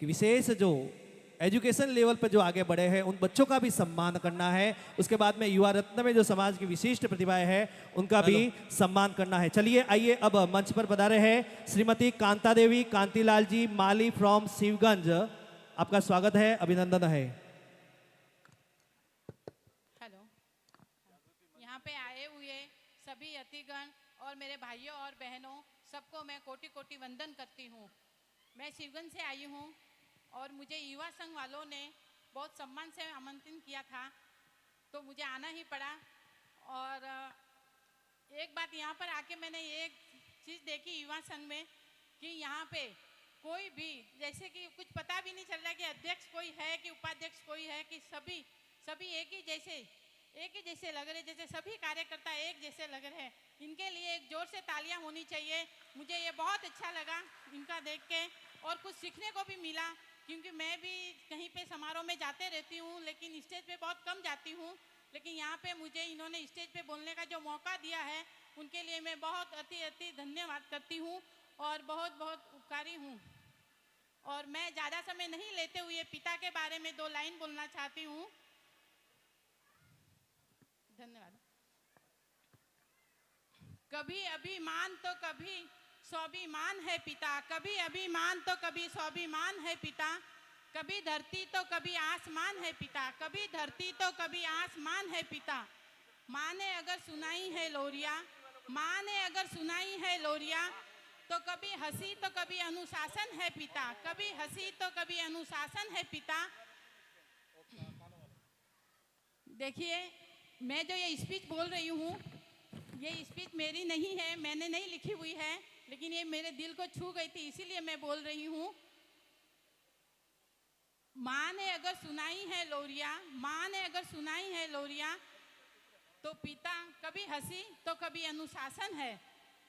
कि विशेष जो education level पर जो आगे बढ़े हैं उन बच्चों का भी सम्मान करना है। उसके बाद में युवा रत्न में जो समाज की विशिष्ट प्रतिभाएं हैं उनका भी सम्मान करना है। चलिए आइए अब मंच पर पधारे हैं श्रीमती कांता देवी कांतिलाल जी माली फ्रॉम शिवगंज। आपका स्वागत है, अभिनंदन है। हेलो, यहाँ पे आए हुए सभी अतिगण और मेरे भाइयों और बहनों सबको मैं कोटि कोटि वंदन करती हूँ। मैं शिवगंज से आई हूँ और मुझे युवा संघ वालों ने बहुत सम्मान से आमंत्रित किया था तो मुझे आना ही पड़ा। और एक बात यहाँ पर आके मैंने एक चीज़ देखी युवा संघ में कि यहाँ पे कोई भी जैसे कि कुछ पता भी नहीं चल रहा कि अध्यक्ष कोई है कि उपाध्यक्ष कोई है, कि सभी एक ही जैसे लग रहे, जैसे सभी कार्यकर्ता एक जैसे लग रहे हैं। इनके लिए एक जोर से तालियां होनी चाहिए। मुझे ये बहुत अच्छा लगा इनका देख के और कुछ सीखने को भी मिला, क्योंकि मैं भी कहीं पे समारोह में जाते रहती हूँ लेकिन स्टेज पे बहुत कम जाती हूँ। लेकिन यहाँ पे मुझे इन्होंने स्टेज पे बोलने का जो मौका दिया है उनके लिए मैं बहुत अति धन्यवाद करती हूँ और बहुत बहुत उपकारी हूँ। और मैं ज़्यादा समय नहीं लेते हुए पिता के बारे में 2 लाइन बोलना चाहती हूँ। धन्यवाद। कभी अभिमान तो कभी स्वाभिमान है पिता, कभी अभिमान तो कभी स्वाभिमान है पिता, कभी धरती तो कभी आसमान है पिता, कभी धरती तो कभी आसमान है पिता। माँ ने अगर सुनाई है लोरिया, माँ ने अगर सुनाई है लोरिया, तो कभी हंसी तो कभी अनुशासन है पिता, कभी हंसी तो कभी अनुशासन है पिता। देखिए, मैं जो ये स्पीच बोल रही हूँ ये स्पीच मेरी नहीं है, मैंने नहीं लिखी हुई है, लेकिन ये मेरे दिल को छू गई थी इसीलिए मैं बोल रही हूँ। माँ ने अगर सुनाई है लोरिया, माँ ने अगर सुनाई है लोरिया, तो पिता कभी हंसी तो कभी अनुशासन है।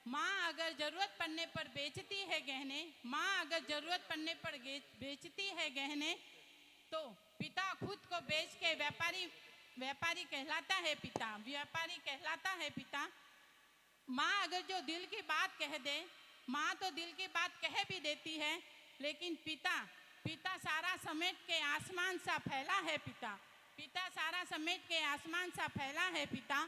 माँ अगर जरूरत पड़ने पर बेचती है गहने, माँ अगर जरूरत पड़ने पर बेचती है गहने, तो पिता खुद को बेच के व्यापारी कहलाता है पिता, व्यापारी कहलाता है पिता। माँ अगर जो दिल की बात कह दे, माँ तो दिल की बात कह भी देती है, लेकिन पिता सारा समेट के आसमान सा फैला है पिता, पिता सारा समेट के आसमान सा फैला है पिता।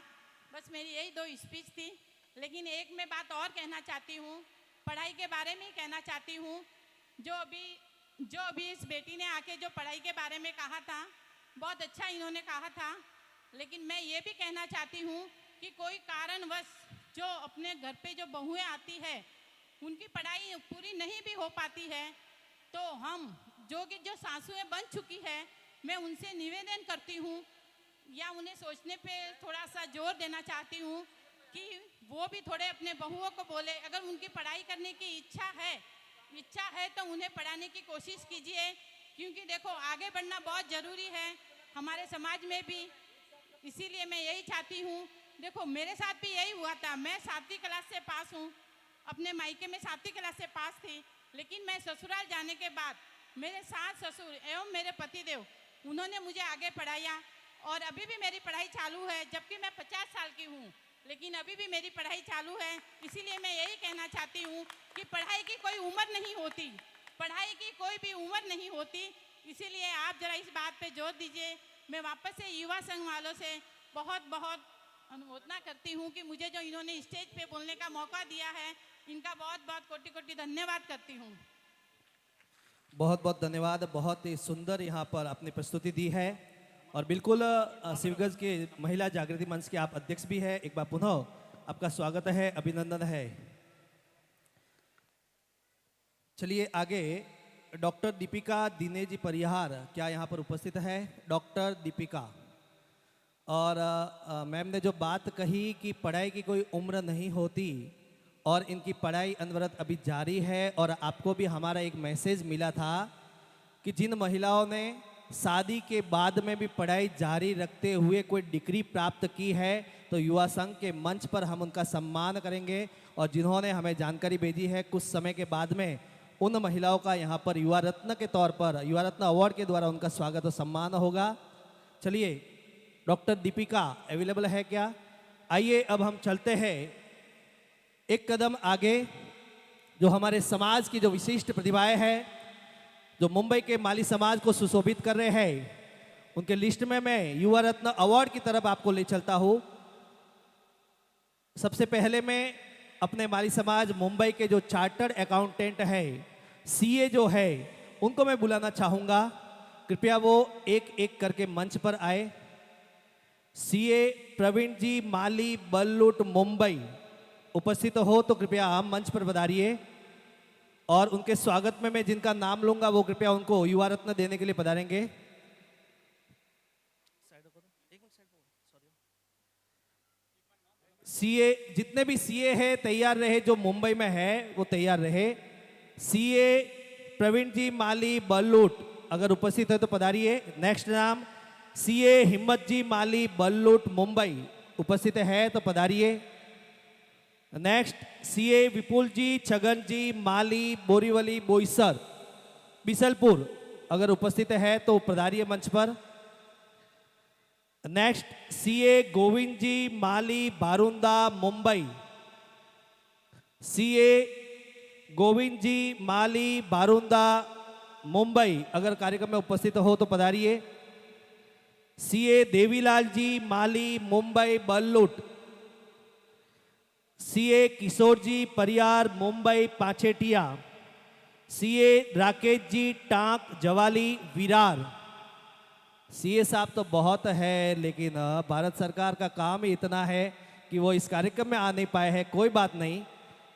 बस मेरी यही 2 स्पीच थी, लेकिन एक मैं बात और कहना चाहती हूँ, पढ़ाई के बारे में ही कहना चाहती हूँ। जो अभी इस बेटी ने आके जो पढ़ाई के बारे में कहा था बहुत अच्छा इन्होंने कहा था, लेकिन मैं ये भी कहना चाहती हूँ कि कोई कारणवश जो अपने घर पे जो बहुएं आती है उनकी पढ़ाई पूरी नहीं भी हो पाती है, तो हम जो सासुएं बन चुकी है मैं उनसे निवेदन करती हूँ या उन्हें सोचने पे थोड़ा सा जोर देना चाहती हूँ कि वो भी थोड़े अपने बहुओं को बोले, अगर उनकी पढ़ाई करने की इच्छा है तो उन्हें पढ़ाने की कोशिश कीजिए, क्योंकि देखो आगे बढ़ना बहुत ज़रूरी है हमारे समाज में भी। इसीलिए मैं यही चाहती हूँ। देखो मेरे साथ भी यही हुआ था, मैं 7वीं क्लास से पास हूँ, अपने मायके में 7वीं क्लास से पास थी, लेकिन मैं ससुराल जाने के बाद मेरे सास ससुर एवं मेरे पतिदेव उन्होंने मुझे आगे पढ़ाया और अभी भी मेरी पढ़ाई चालू है, जबकि मैं 50 साल की हूँ लेकिन अभी भी मेरी पढ़ाई चालू है। इसीलिए मैं यही कहना चाहती हूँ कि पढ़ाई की कोई उम्र नहीं होती, पढ़ाई की कोई भी उम्र नहीं होती। इसीलिए आप जरा इस बात पे जोर दीजिए। मैं वापस से युवा संघ वालों से बहुत बहुत अनुमोदना करती हूँ कि मुझे जो इन्होंने स्टेज पे बोलने का मौका दिया है, इनका बहुत बहुत कोटि कोटि धन्यवाद करती हूँ। बहुत बहुत धन्यवाद। बहुत ही सुंदर यहाँ पर आपने प्रस्तुति दी है और बिल्कुल शिवगंज के महिला जागृति मंच के आप अध्यक्ष भी हैं। एक बार पुनः आपका स्वागत है, अभिनंदन है। चलिए आगे डॉक्टर दीपिका दिनेश जी परिहार क्या यहाँ पर उपस्थित है? डॉक्टर दीपिका। और मैम ने जो बात कही कि पढ़ाई की कोई उम्र नहीं होती और इनकी पढ़ाई अनवरत अभी जारी है, और आपको भी हमारा एक मैसेज मिला था कि जिन महिलाओं ने शादी के बाद में भी पढ़ाई जारी रखते हुए कोई डिग्री प्राप्त की है तो युवा संघ के मंच पर हम उनका सम्मान करेंगे। और जिन्होंने हमें जानकारी भेजी है कुछ समय के बाद में उन महिलाओं का यहाँ पर युवा रत्न के तौर पर, युवा रत्न अवार्ड के द्वारा उनका स्वागत और सम्मान होगा। चलिए डॉक्टर दीपिका अवेलेबल है क्या? आइए अब हम चलते हैं एक कदम आगे। जो हमारे समाज की जो विशिष्ट प्रतिभाएं हैं जो मुंबई के माली समाज को सुशोभित कर रहे हैं, उनके लिस्ट में मैं युवा रत्न अवार्ड की तरफ आपको ले चलता हूं। सबसे पहले मैं अपने माली समाज मुंबई के जो चार्टर्ड अकाउंटेंट है, सीए जो है, उनको मैं बुलाना चाहूंगा। कृपया वो एक एक करके मंच पर आए। सीए प्रवीण जी माली बल्लुट मुंबई उपस्थित हो तो कृपया आप मंच पर पधारिए। और उनके स्वागत में मैं जिनका नाम लूंगा वो कृपया उनको युवा रत्न देने के लिए पधारेंगे। सीए जितने भी सीए हैं तैयार रहे, जो मुंबई में है वो तैयार रहे। सीए प्रवीण जी माली बल्लुट अगर उपस्थित है तो पधारिए। नेक्स्ट नाम सीए हिम्मत जी माली बल्लुट मुंबई उपस्थित है तो पधारिए। नेक्स्ट सीए विपुल जी छगन जी माली बोरीवली बोईसर बिसलपुर अगर उपस्थित है तो पधारिए मंच पर। नेक्स्ट सीए गोविंद जी माली बारुंदा मुंबई। सीए गोविंद जी माली बारुंदा मुंबई अगर कार्यक्रम में उपस्थित हो तो पधारिए। सीए देवीलाल जी माली मुंबई बल्लुट। सीए किशोर जी Pariyar Mumbai पाछेटिया। CA Rakesh ji tank Jawali Virar. CA साहब तो बहुत है, लेकिन भारत सरकार का काम ही इतना है कि वो इस कार्यक्रम में आ नहीं पाए हैं। कोई बात नहीं,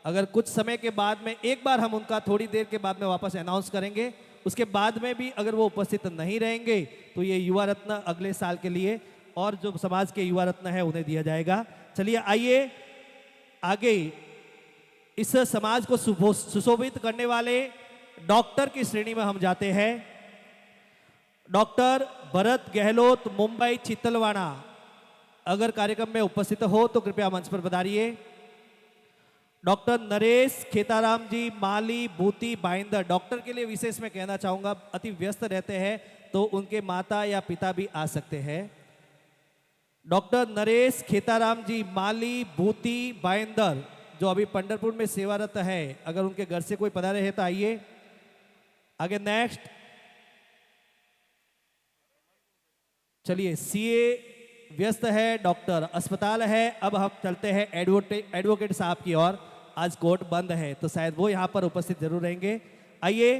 अगर कुछ समय के बाद में एक बार हम उनका थोड़ी देर के बाद में वापस अनाउंस करेंगे। उसके बाद में भी अगर वो उपस्थित नहीं रहेंगे तो ये युवा रत्न अगले साल के लिए और जो समाज के युवा रत्न है उन्हें दिया जाएगा। चलिए आइए आगे इस समाज को सुशोभित करने वाले डॉक्टर की श्रेणी में हम जाते हैं। डॉक्टर भरत गहलोत मुंबई चित्तलवाड़ा अगर कार्यक्रम में उपस्थित हो तो कृपया मंच पर पधारिए। डॉक्टर नरेश खेताराम जी माली भूती बाइंदर, डॉक्टर के लिए विशेष मैं कहना चाहूंगा अति व्यस्त रहते हैं तो उनके माता या पिता भी आ सकते हैं। डॉक्टर नरेश खेताराम जी माली भूती बाइंदर जो अभी पंढरपुर में सेवारत है, अगर उनके घर से कोई पधारे है तो आइए आगे। नेक्स्ट चलिए सीए व्यस्त है, डॉक्टर अस्पताल है। अब हम चलते हैं एडवोकेट साहब की ओर। आज कोर्ट बंद है तो शायद वो यहाँ पर उपस्थित जरूर रहेंगे। आइए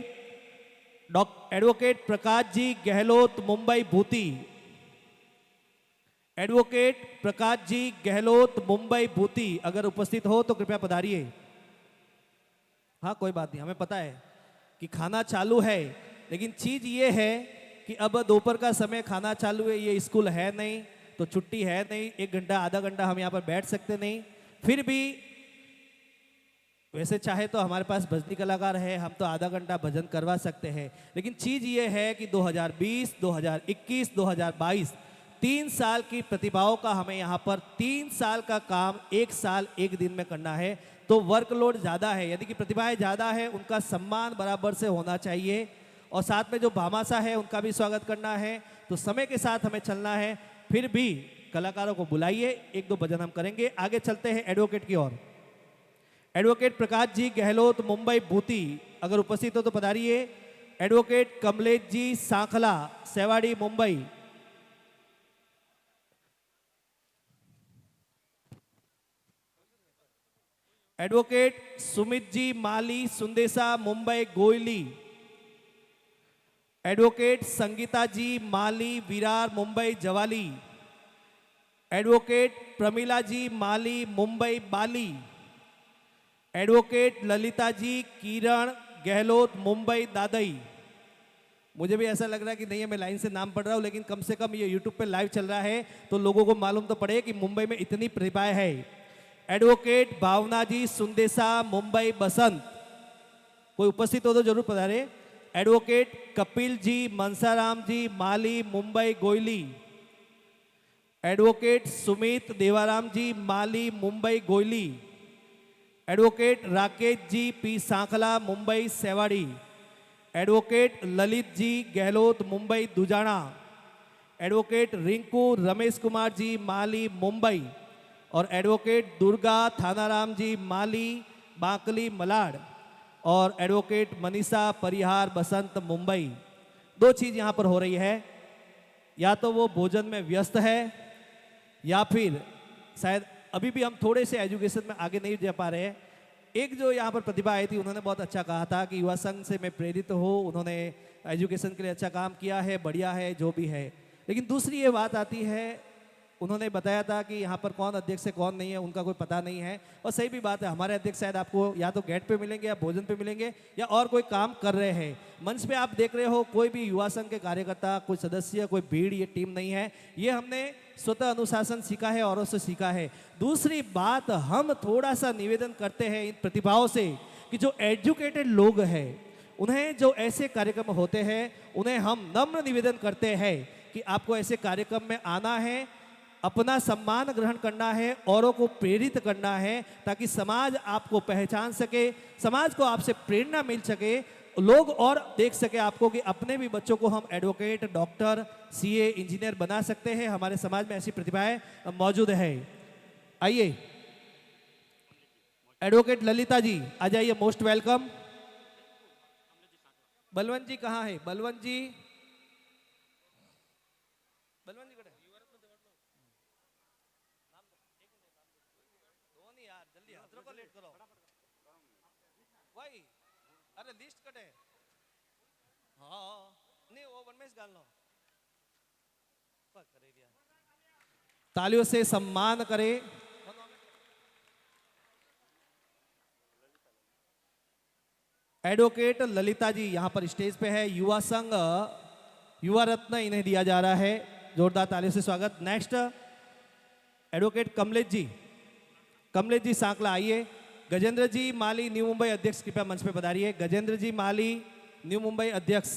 एडवोकेट प्रकाश जी गहलोत मुंबई भूती। एडवोकेट प्रकाश जी गहलोत मुंबई भूती अगर उपस्थित हो तो कृपया पधारिए। हाँ कोई बात नहीं, हमें पता है कि खाना चालू है, लेकिन चीज ये है कि अब दोपहर का समय खाना चालू है, ये स्कूल है नहीं तो छुट्टी है नहीं, 1 घंटा आधा घंटा हम यहाँ पर बैठ सकते नहीं। फिर भी वैसे चाहे तो हमारे पास भजनी कलाकार है, हम तो आधा घंटा भजन करवा सकते हैं। लेकिन चीज ये है कि 2020, 2021, 2022 3 साल की प्रतिभाओं का हमें यहाँ पर 3 साल का काम 1 साल 1 दिन में करना है। तो वर्कलोड ज़्यादा है, यदि कि प्रतिभाएं ज़्यादा है उनका सम्मान बराबर से होना चाहिए और साथ में जो भामाशाह है उनका भी स्वागत करना है। तो समय के साथ हमें चलना है। फिर भी कलाकारों को बुलाइए, 1-2 भजन हम करेंगे। आगे चलते हैं एडवोकेट की ओर। एडवोकेट प्रकाश जी गहलोत मुंबई भूती अगर उपस्थित हो तो पधारिए। एडवोकेट कमलेश जी सांखला सेवाड़ी मुंबई। एडवोकेट सुमित जी माली सुंदेसा मुंबई गोयली। एडवोकेट संगीता जी माली विरार मुंबई जवाली। एडवोकेट प्रमिला जी माली मुंबई बाली। एडवोकेट ललिता जी किरण गहलोत मुंबई दादई। मुझे भी ऐसा लग रहा है कि नहीं है मैं लाइन से नाम पढ़ रहा हूं, लेकिन कम से कम ये यूट्यूब पे लाइव चल रहा है तो लोगों को मालूम तो पड़े कि मुंबई में इतनी प्रतिभाएं है। एडवोकेट भावना जी सुंदेसा मुंबई बसंत, कोई उपस्थित हो तो जरूर पधारे। Advocate Kapil ji Mansaram ji Mali Mumbai Goyli. Advocate Sumit Devaram ji Mali Mumbai Goyli. Advocate Rakesh ji P Sankhla Mumbai Sewadi. Advocate Lalit ji Gehlot Mumbai Dujana. Advocate Rinku Ramesh Kumar ji Mali Mumbai और एडवोकेट दुर्गा थानाराम जी माली बाकली मलाड। और एडवोकेट मनीषा परिहार बसंत मुंबई। दो चीज यहां पर हो रही है, या तो वो भोजन में व्यस्त है या फिर शायद अभी भी हम थोड़े से एजुकेशन में आगे नहीं जा पा रहे हैं। एक जो यहाँ पर प्रतिभा आई थी, उन्होंने बहुत अच्छा कहा था कि युवा संघ से मैं प्रेरित हूँ, उन्होंने एजुकेशन के लिए अच्छा काम किया है, बढ़िया है जो भी है। लेकिन दूसरी ये बात आती है, उन्होंने बताया था कि यहाँ पर कौन अध्यक्ष है कौन नहीं है उनका कोई पता नहीं है। और सही भी बात है, हमारे अध्यक्ष शायद आपको या तो गेट पे मिलेंगे या भोजन पे मिलेंगे या और कोई काम कर रहे हैं। मंच पे आप देख रहे हो कोई भी युवा संघ के कार्यकर्ता, कोई सदस्य, कोई भीड़, ये टीम नहीं है। ये हमने स्वतः अनुशासन सीखा है, औरों से सीखा है। दूसरी बात, हम थोड़ा सा निवेदन करते हैं इन प्रतिभाओं से कि जो एजुकेटेड लोग हैं, उन्हें जो ऐसे कार्यक्रम होते हैं, उन्हें हम नम्र निवेदन करते हैं कि आपको ऐसे कार्यक्रम में आना है, अपना सम्मान ग्रहण करना है, औरों को प्रेरित करना है, ताकि समाज आपको पहचान सके, समाज को आपसे प्रेरणा मिल सके, लोग और देख सके आपको कि अपने भी बच्चों को हम एडवोकेट, डॉक्टर, सीए, इंजीनियर बना सकते हैं। हमारे समाज में ऐसी प्रतिभाएं मौजूद है। आइए एडवोकेट ललिता जी आ जाइए, मोस्ट वेलकम। बलवंत जी कहाँ है? बलवंत जी, बलवंत जी कड़े यार, जल्दी हाथों को लेट करो भाई। अरे लिस्ट कटे, हाँ नहीं वो वन में डाल लो। तालियों से सम्मान करे। एडवोकेट ललिता जी यहाँ पर स्टेज पे है। युवा संघ युवा रत्न इन्हें दिया जा रहा है, जोरदार तालियों से स्वागत। नेक्स्ट एडवोकेट कमलेश जी, कमलेश जी सांकला आइए। गजेंद्र जी माली न्यू मुंबई अध्यक्ष कृपया मंच पे पधारिए। गजेंद्र जी माली न्यू मुंबई अध्यक्ष।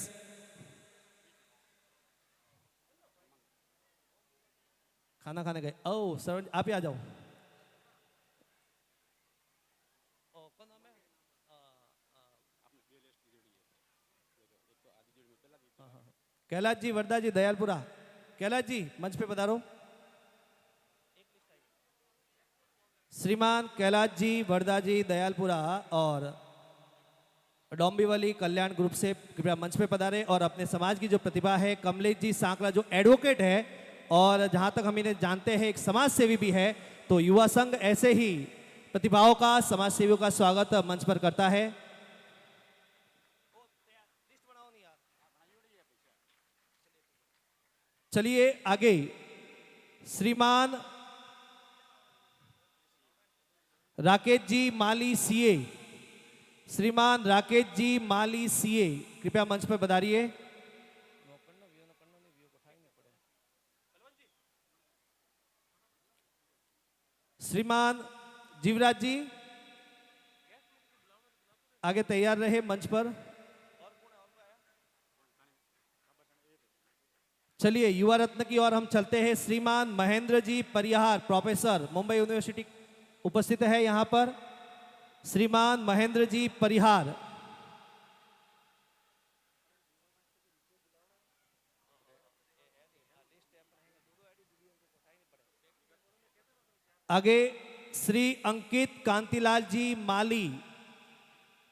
खाना खाने गए? ओ सर आप ही आ जाओ। कैलाश जी वर्दा जी दयालपुरा, कैलाश जी मंच पे पधारो। श्रीमान कैलाश जी वर्दा जी दयालपुरा और डोंबिवली कल्याण ग्रुप से कृपया मंच पे पधारे और अपने समाज की जो प्रतिभा है कमलेश जी सांकला जो एडवोकेट है और जहां तक हम इन्हें जानते हैं एक समाज सेवी भी है, तो युवा संघ ऐसे ही प्रतिभाओं का, समाज सेवियों का स्वागत मंच पर करता है। चलिए आगे श्रीमान राकेश जी माली सीए, श्रीमान राकेश जी माली सीए कृपया मंच पर पधारिए। श्रीमान जीवराज जी आगे तैयार रहे मंच पर। चलिए युवा रत्न की ओर हम चलते हैं। श्रीमान महेंद्र जी परिहार प्रोफेसर मुंबई यूनिवर्सिटी उपस्थित है यहाँ पर। श्रीमान महेंद्र जी परिहार। आगे श्री अंकित कांतिलाल जी माली,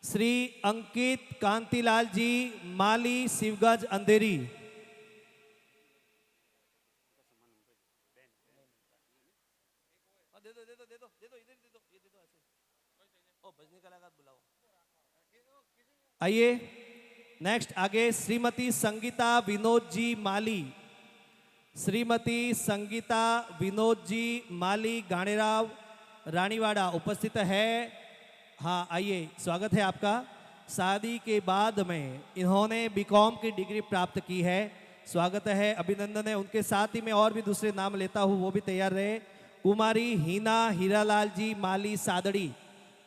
श्री अंकित कांतिलाल जी माली शिवगंज अंधेरी। आइए नेक्स्ट आगे श्रीमती संगीता विनोद जी माली, श्रीमती संगीता विनोद जी माली गाणेराव रानीवाड़ा उपस्थित है। हाँ आइए स्वागत है आपका। शादी के बाद में इन्होंने बीकॉम की डिग्री प्राप्त की है, स्वागत है, अभिनंदन है। उनके साथ ही मैं और भी दूसरे नाम लेता हूँ, वो भी तैयार रहे। कुमारी हीना हीरालाल जी माली सादड़ी,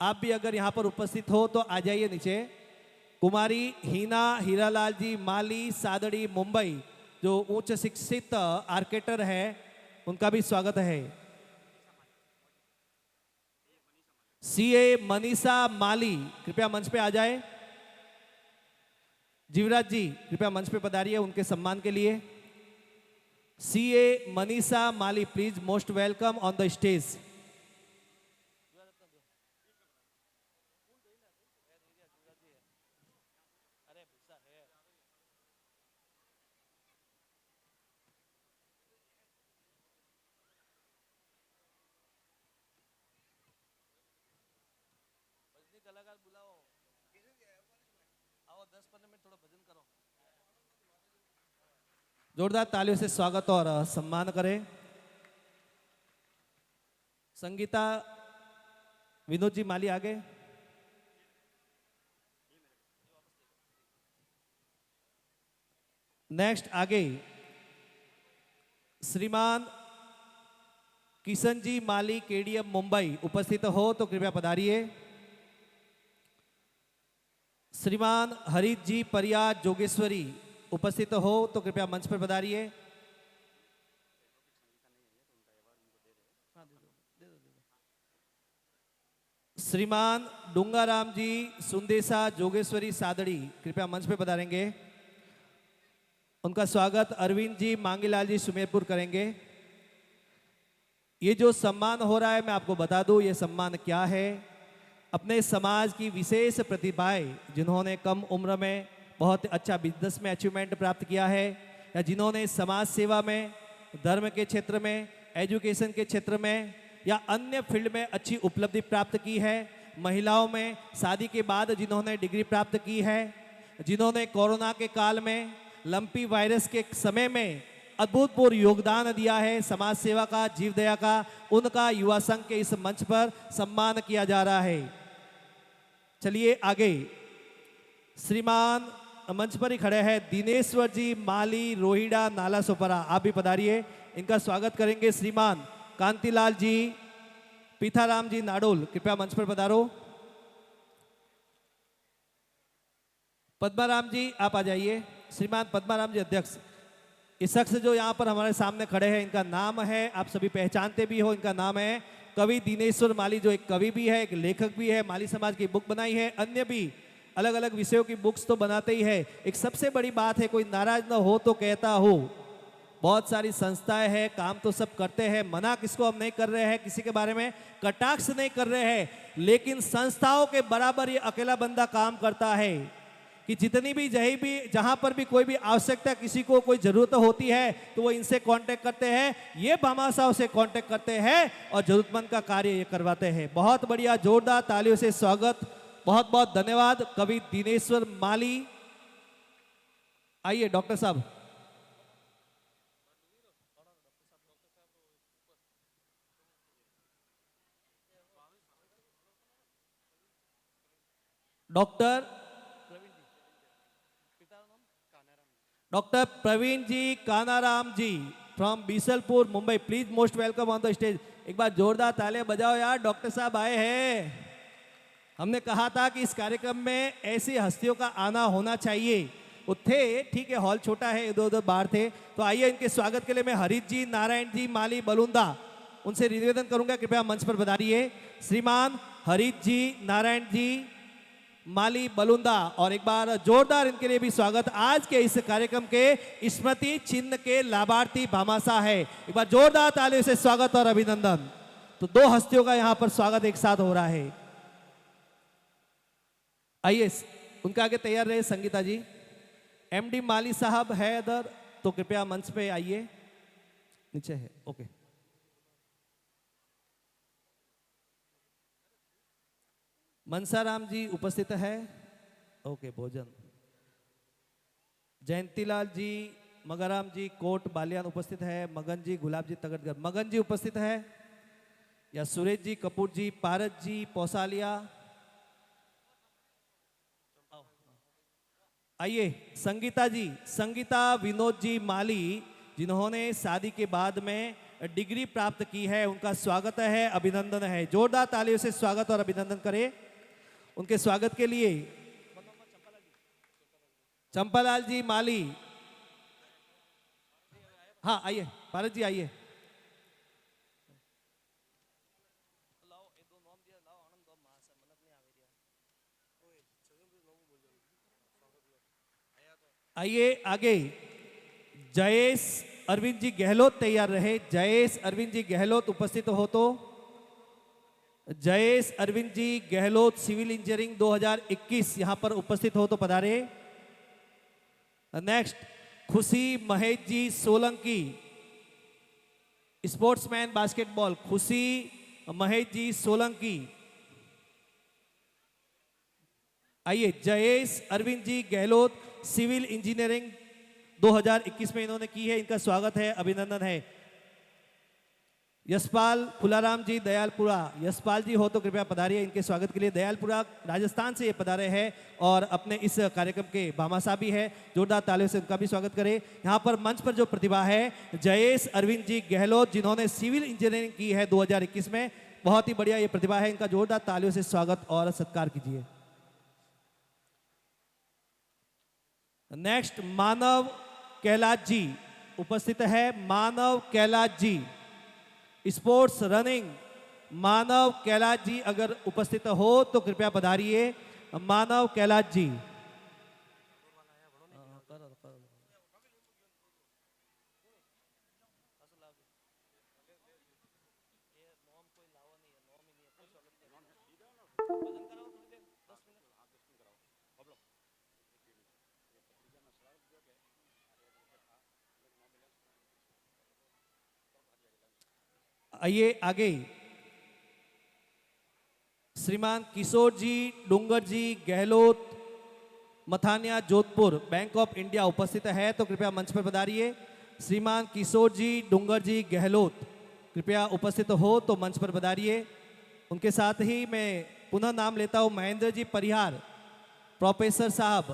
आप भी अगर यहाँ पर उपस्थित हो तो आ जाइए नीचे। कुमारी हीना हीरालाल जी माली सादड़ी मुंबई जो उच्च शिक्षित आर्किटेक्टर है, उनका भी स्वागत है। सीए मनीषा माली कृपया मंच पे आ जाए। जीवराज जी कृपया मंच पे पधारिए उनके सम्मान के लिए। CA Manisha Mali please most welcome on the stage. जोरदार तालियों से स्वागत और सम्मान करें। संगीता विनोद जी माली आगे। नेक्स्ट आगे श्रीमान किशन जी माली केडीएम मुंबई उपस्थित हो तो कृपया पधारिए। श्रीमान हरीश जी परिया जोगेश्वरी उपस्थित हो तो कृपया मंच पर पधारिए। श्रीमान डूंगाराम जी सुंदेसा जोगेश्वरी सादड़ी कृपया मंच पर पधारेंगे। उनका स्वागत अरविंद जी मांगीलाल जी सुमेरपुर करेंगे। ये जो सम्मान हो रहा है मैं आपको बता दूं ये सम्मान क्या है। अपने समाज की विशेष प्रतिभाएं जिन्होंने कम उम्र में बहुत अच्छा बिजनेस में अचीवमेंट प्राप्त किया है या जिन्होंने समाज सेवा में, धर्म के क्षेत्र में, एजुकेशन के क्षेत्र में या अन्य फील्ड में अच्छी उपलब्धि प्राप्त की है, महिलाओं में शादी के बाद जिन्होंने डिग्री प्राप्त की है, जिन्होंने कोरोना के काल में लंपी वायरस के समय में अभूतपूर्व योगदान दिया है समाज सेवा का, जीव दया का, उनका युवा संघ के इस मंच पर सम्मान किया जा रहा है। चलिए आगे श्रीमान मंच पर ही खड़े हैं दिनेश्वर जी माली रोहिड़ा नाला सोपरा, आप भी पधारिए। इनका स्वागत करेंगे श्रीमान कांतिलाल जी पीथाराम जी नाडोल, कृपया मंच पर पधारो। पद्माराम जी आप आ जाइए। श्रीमान पद्माराम जी अध्यक्ष। इस शख्स जो यहाँ पर हमारे सामने खड़े हैं इनका नाम है, आप सभी पहचानते भी हो, इनका नाम है कवि दिनेश्वर माली, जो एक कवि भी है, एक लेखक भी है, माली समाज की बुक बनाई है, अन्य भी अलग अलग विषयों की बुक्स तो बनाते ही है। एक सबसे बड़ी बात है कोई नाराज ना हो तो कहता हो। बहुत सारी संस्थाएं हैं, काम तो सब करते हैं, मना किसको हम नहीं कर रहे हैं, किसी के बारे में कटाक्ष नहीं कर रहे हैं, लेकिन संस्थाओं के बराबर ये अकेला बंदा काम करता है कि जितनी भी जहां पर भी कोई भी आवश्यकता किसी को कोई जरूरत होती है तो वो इनसे कांटेक्ट करते हैं, ये भामाशाह से कांटेक्ट करते हैं और जरूरतमंद का कार्य ये करवाते हैं। बहुत बढ़िया, जोरदार तालियों से स्वागत, बहुत बहुत धन्यवाद कवि दिनेश्वर माली। आइए डॉक्टर साहब। Doctor Praveen ji Kanaram ji from Bisalpur Mumbai, please most welcome on the stage. एक बार जोरदार तालियां बजाओ यार, डॉक्टर साहब आए हैं। हमने कहा था कि इस कार्यक्रम में ऐसी हस्तियों का आना होना चाहिए। वो थे, ठीक है, हॉल छोटा है, इधर उधर बाहर थे, तो आइए इनके स्वागत के लिए मैं हरीश जी नारायण जी माली बलुंदा उनसे निवेदन करूंगा कृपया मंच पर पधारिए। श्रीमान हरीश जी नारायण जी माली बलुंदा, और एक बार जोरदार इनके लिए भी स्वागत। आज के इस कार्यक्रम के स्मृति चिन्ह के लाभार्थी भामाशाह है, एक बार जोरदार तालियों से स्वागत और अभिनंदन। तो दो हस्तियों का यहां पर स्वागत एक साथ हो रहा है। आइए उनके आगे तैयार रहे संगीता जी। एमडी माली साहब है इधर तो कृपया मंच पे आइए, नीचे है, ओके। मनसाराम जी उपस्थित है, ओके। भोजन जयंतीलाल जी मगाराम जी कोट बालियान उपस्थित है। मगन जी गुलाब जी तगड़गर मगन जी उपस्थित है, या सुरेश जी कपूर जी पारस जी पौसालिया। आइए संगीता जी, संगीता विनोद जी माली जिन्होंने शादी के बाद में डिग्री प्राप्त की है, उनका स्वागत है, अभिनंदन है। जोरदार तालियों से स्वागत और अभिनंदन करें उनके स्वागत के लिए। चंपालाल जी माली, हाँ आइए, भारत जी आइए। आइए आगे जयेश अरविंद जी गहलोत तैयार रहे। जयेश अरविंद जी गहलोत उपस्थित हो तो जयेश अरविंद जी गहलोत सिविल इंजीनियरिंग 2021 यहां पर उपस्थित हो तो पधारे। नेक्स्ट खुशी महेश जी सोलंकी स्पोर्ट्समैन बास्केटबॉल, खुशी महेश जी सोलंकी। आइए जयेश अरविंद जी गहलोत सिविल इंजीनियरिंग 2021 में इन्होंने की है, इनका स्वागत है, अभिनंदन है। यशपाल फुलाराम जी दयालपुरा, यशपाल जी हो तो कृपया पधारिए इनके स्वागत के लिए। दयालपुरा राजस्थान से ये पधारे हैं और अपने इस कार्यक्रम के भामाशाह भी है, जोरदार तालियों से उनका भी स्वागत करें। यहाँ पर मंच पर जो प्रतिभा है जयेश अरविंद जी गहलोत, जिन्होंने सिविल इंजीनियरिंग की है 2021 में, बहुत ही बढ़िया ये प्रतिभा है, इनका जोरदार तालियों से स्वागत और सत्कार कीजिए। नेक्स्ट मानव कैलाश जी उपस्थित है, मानव कैलाश जी, स्पोर्ट्स रनिंग। मानव कैलाश जी अगर उपस्थित हो तो कृपया पधारिए, मानव कैलाश जी। आइए आगे, श्रीमान Kishore ji Dungar ji Gehlot, Mathania Jodhpur, bank of India उपस्थित है तो कृपया मंच पर पधारिए। श्रीमान किशोर जी डूंगर जी गहलोत कृपया उपस्थित हो तो मंच पर पधारिए। उनके साथ ही मैं पुनः नाम लेता हूं, महेंद्र जी परिहार, प्रोफेसर साहब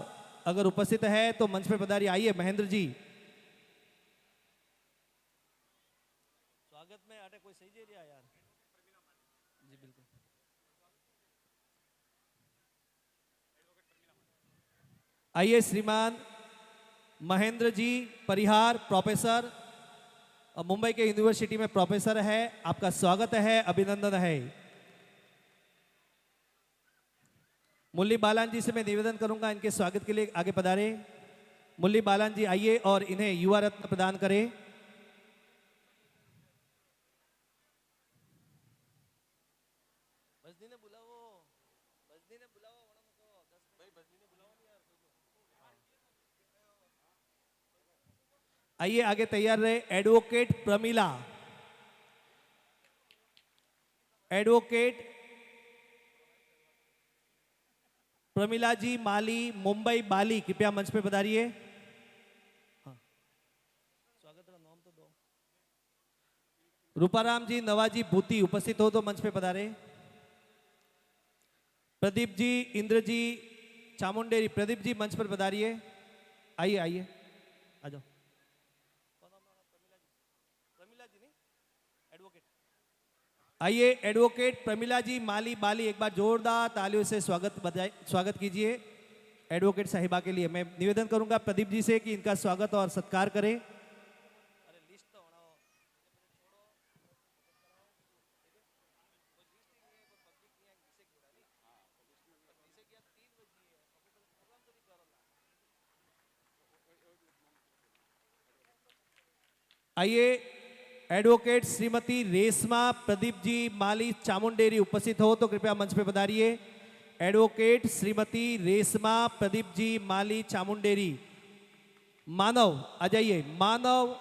अगर उपस्थित है तो मंच पर पधारिए। आइए महेंद्र जी। स्वागत में आटे कोई सही दे रहा यार जी, बिल्कुल। आइए श्रीमान महेंद्र जी परिहार, प्रोफेसर, मुंबई के यूनिवर्सिटी में प्रोफेसर है, आपका स्वागत है, अभिनंदन है। मुरली बालान जी से मैं निवेदन करूंगा इनके स्वागत के लिए आगे पधारे। मुरली बालान जी आइए और इन्हें युवा रत्न प्रदान करें। आइए आगे तैयार रहे। एडवोकेट प्रमिला, एडवोकेट प्रमिला जी माली, मुंबई बाली, कृपया मंच पे पधारिए। स्वागत नाम तो दो। रूपाराम जी नवाजी भूती उपस्थित हो तो मंच पे पधारे। प्रदीप जी इंद्र जी चामुंडेरी, प्रदीप जी मंच पर पधारिए। आइए आइए आ जाओ। आइए एडवोकेट प्रमिला जी माली बाली, एक बार जोरदार तालियों से स्वागत कीजिए एडवोकेट साहिबा के लिए। मैं निवेदन करूंगा प्रदीप जी से कि इनका स्वागत और सत्कार करें। आइए एडवोकेट श्रीमती रेशमा प्रदीप जी माली चामुंडेरी उपस्थित हो तो कृपया मंच पे पधारिए। एडवोकेट श्रीमती रेशमा प्रदीप जी माली चामुंडेरी। मानव आ जाइए। मानव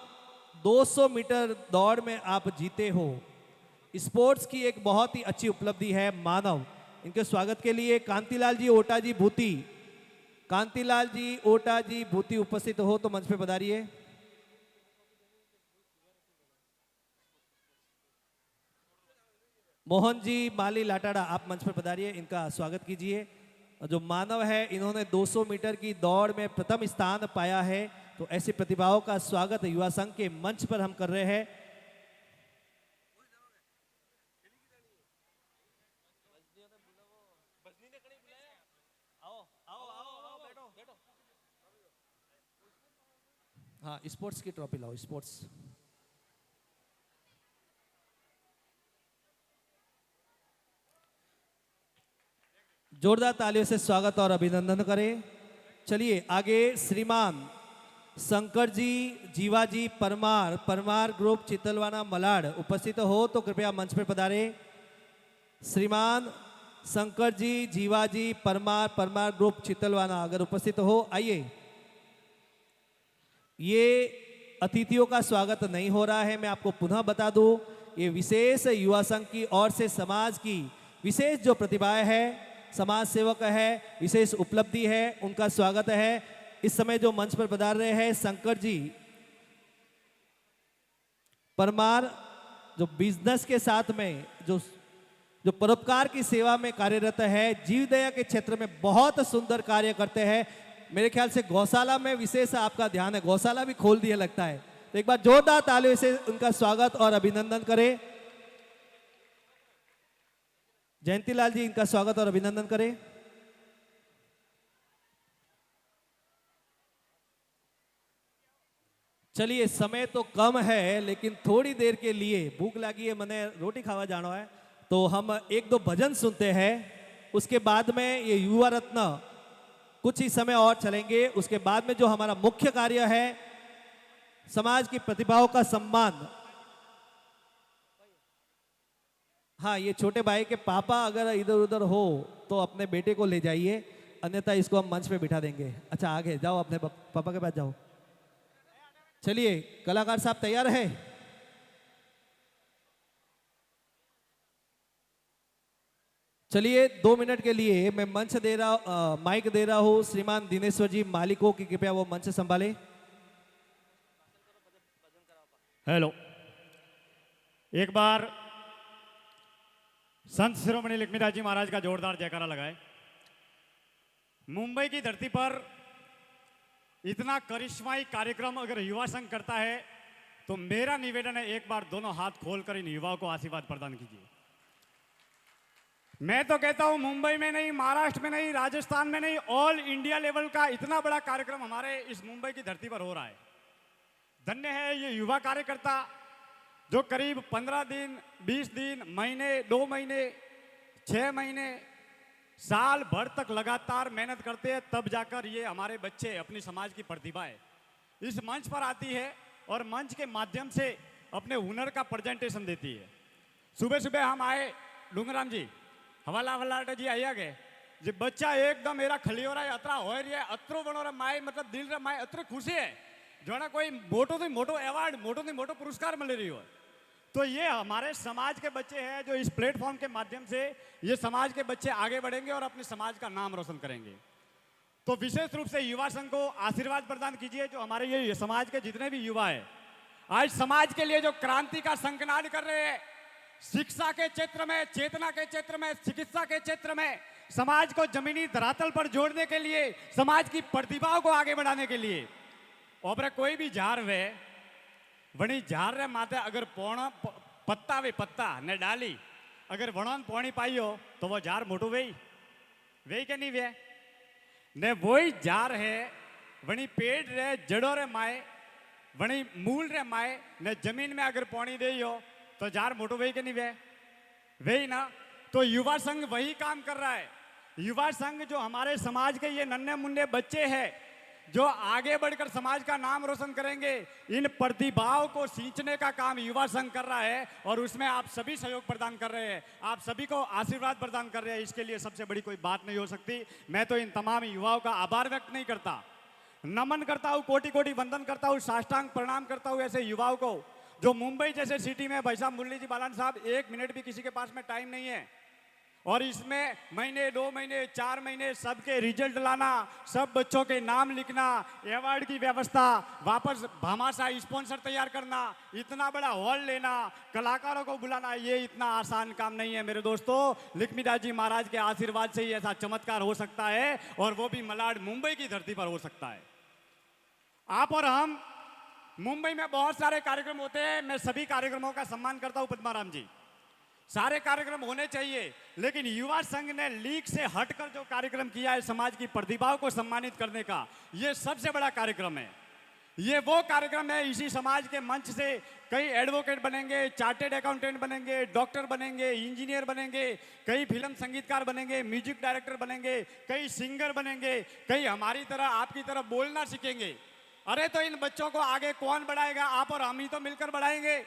200 मीटर दौड़ में आप जीते हो, स्पोर्ट्स की एक बहुत ही अच्छी उपलब्धि है मानव। इनके स्वागत के लिए कांतिलाल जी ओटा जी भूती, कांतिलाल जी ओटा जी भूती उपस्थित हो तो मंच पे पधारिए। मोहन जी माली लाटाड़ा, आप मंच पर पधारिए, इनका स्वागत कीजिए। जो मानव है इन्होंने 200 मीटर की दौड़ में प्रथम स्थान पाया है, तो ऐसी प्रतिभाओं का स्वागत युवा संघ के मंच पर हम कर रहे हैं। हाँ स्पोर्ट्स की ट्रॉफी लाओ, स्पोर्ट्स। जोरदार तालियों से स्वागत और अभिनंदन करें। चलिए आगे श्रीमान शंकर जी जीवाजी परमार, परमार ग्रुप चितलवाना मलाड उपस्थित हो तो कृपया मंच पर पधारे। श्रीमान शंकर जी जीवाजी परमार, परमार ग्रुप चितलवाना अगर उपस्थित हो आइए। ये अतिथियों का स्वागत नहीं हो रहा है, मैं आपको पुनः बता दूं, ये विशेष युवा संघ की ओर से समाज की विशेष जो प्रतिभाएं है, समाज सेवक है, विशेष उपलब्धि है, उनका स्वागत है। इस समय जो मंच पर पधार रहे हैं शंकर जी परमार, जो बिजनेस के साथ में जो जो परोपकार की सेवा में कार्यरत है, जीवदया के क्षेत्र में बहुत सुंदर कार्य करते हैं। मेरे ख्याल से गौशाला में विशेष आपका ध्यान है, गौशाला भी खोल दिया लगता है। तो एक बार जोरदार तालियों से उनका स्वागत और अभिनंदन करें। जयंतीलाल जी, इनका स्वागत और अभिनंदन करें। चलिए, समय तो कम है लेकिन थोड़ी देर के लिए भूख लगी है, मैंने रोटी खावा जाना है, तो हम एक दो भजन सुनते हैं। उसके बाद में ये युवा रत्न कुछ ही समय और चलेंगे। उसके बाद में जो हमारा मुख्य कार्य है, समाज की प्रतिभाओं का सम्मान। हाँ, ये छोटे भाई के पापा अगर इधर उधर हो तो अपने बेटे को ले जाइए, अन्यथा इसको हम मंच पे बिठा देंगे। अच्छा, आगे जाओ, अपने पापा के पास जाओ। चलिए, कलाकार साहब तैयार है? चलिए, 2 मिनट के लिए मैं मंच दे रहा माइक दे रहा हूं श्रीमान दिनेश्वर जी मालिको की, कृपया वो मंच संभाले। हेलो, एक बार संत शिरोमणि लक्ष्मीदास जी महाराज का जोरदार जयकारा लगाए। मुंबई की धरती पर इतना करिश्माई कार्यक्रम अगर युवा संघ करता है तो मेरा निवेदन है, एक बार दोनों हाथ खोलकर इन युवाओं को आशीर्वाद प्रदान कीजिए। मैं तो कहता हूं मुंबई में नहीं, महाराष्ट्र में नहीं, राजस्थान में नहीं, ऑल इंडिया लेवल का इतना बड़ा कार्यक्रम हमारे इस मुंबई की धरती पर हो रहा है। धन्य है ये युवा कार्यकर्ता जो करीब 15 दिन, 20 दिन, महीने, 2 महीने, 6 महीने, साल भर तक लगातार मेहनत करते हैं, तब जाकर ये हमारे बच्चे, अपनी समाज की प्रतिभाएं इस मंच पर आती है और मंच के माध्यम से अपने हुनर का प्रेजेंटेशन देती है। सुबह सुबह हम आए, डूंगराम जी हवाला जी आइया गए जी, बच्चा एकदम मेरा खली हो रहा है, अतरा हो रही है, अतरो बनो रहा माए, मतलब दिल रे माए अतरे खुशी है जो ना कोई मोटो थी मोटो अवार्ड, मोटो थी मोटो पुरस्कार मिल रही हो। तो ये हमारे समाज के बच्चे हैं जो इस प्लेटफॉर्म के माध्यम से ये समाज के बच्चे आगे बढ़ेंगे और अपने समाज का नाम रोशन करेंगे। तो विशेष रूप से युवा संघ को आशीर्वाद प्रदान कीजिए, जो हमारे ये समाज के जितने भी युवा है आज समाज के लिए जो क्रांति का संकनाद कर रहे हैं, शिक्षा के क्षेत्र में, चेतना के क्षेत्र में, चिकित्सा के क्षेत्र में, समाज को जमीनी धरातल पर जोड़ने के लिए, समाज की प्रतिभाओं को आगे बढ़ाने के लिए। और कोई भी झार वे वणी झार रे माथे अगर पौना पत्ता वे पत्ता ने डाली अगर वणोन पौनी पाई हो तो वो झार मोटू वेई वे के नहीं वे ने वही झार है वणी पेड़ रे जड़ों रे माए, वणी मूल रे माए ने जमीन में अगर पौनी दे हो तो झार मोटू वेई के नहीं वे ना। तो युवा संघ वही काम कर रहा है। युवा संघ जो हमारे समाज के ये नन्हे मुन्ने बच्चे हैं जो आगे बढ़कर समाज का नाम रोशन करेंगे, इन प्रतिभाओं को सींचने का काम युवा संघ कर रहा है और उसमें आप सभी सहयोग प्रदान कर रहे हैं, आप सभी को आशीर्वाद प्रदान कर रहे हैं। इसके लिए सबसे बड़ी कोई बात नहीं हो सकती। मैं तो इन तमाम युवाओं का आभार व्यक्त नहीं करता, नमन करता हूं, कोटि कोटि वंदन करता हूं, साष्टांग प्रणाम करता हूं ऐसे युवाओं को जो मुंबई जैसे सिटी में, भाई साहब मुरली जी बालन साहब, 1 मिनट भी किसी के पास में टाइम नहीं है और इसमें महीने, 2 महीने, 4 महीने सबके रिजल्ट लाना, सब बच्चों के नाम लिखना, अवार्ड की व्यवस्था, वापस भामाशाह स्पॉन्सर तैयार करना, इतना बड़ा हॉल लेना, कलाकारों को बुलाना, ये इतना आसान काम नहीं है मेरे दोस्तों। लक्ष्मीदास जी महाराज के आशीर्वाद से ही ऐसा चमत्कार हो सकता है और वो भी मलाड मुंबई की धरती पर हो सकता है। आप और हम, मुंबई में बहुत सारे कार्यक्रम होते हैं, मैं सभी कार्यक्रमों का सम्मान करता हूं पद्माराम जी, सारे कार्यक्रम होने चाहिए, लेकिन युवा संघ ने लीग से हटकर जो कार्यक्रम किया है समाज की प्रतिभाओं को सम्मानित करने का, ये सबसे बड़ा कार्यक्रम है। ये वो कार्यक्रम है, इसी समाज के मंच से कई एडवोकेट बनेंगे, चार्टेड अकाउंटेंट बनेंगे, डॉक्टर बनेंगे, इंजीनियर बनेंगे, कई फिल्म संगीतकार बनेंगे, म्यूजिक डायरेक्टर बनेंगे, कई सिंगर बनेंगे, कई हमारी तरह आपकी तरह बोलना सीखेंगे। अरे तो इन बच्चों को आगे कौन बढ़ाएगा? आप और हम ही तो मिलकर बढ़ाएंगे।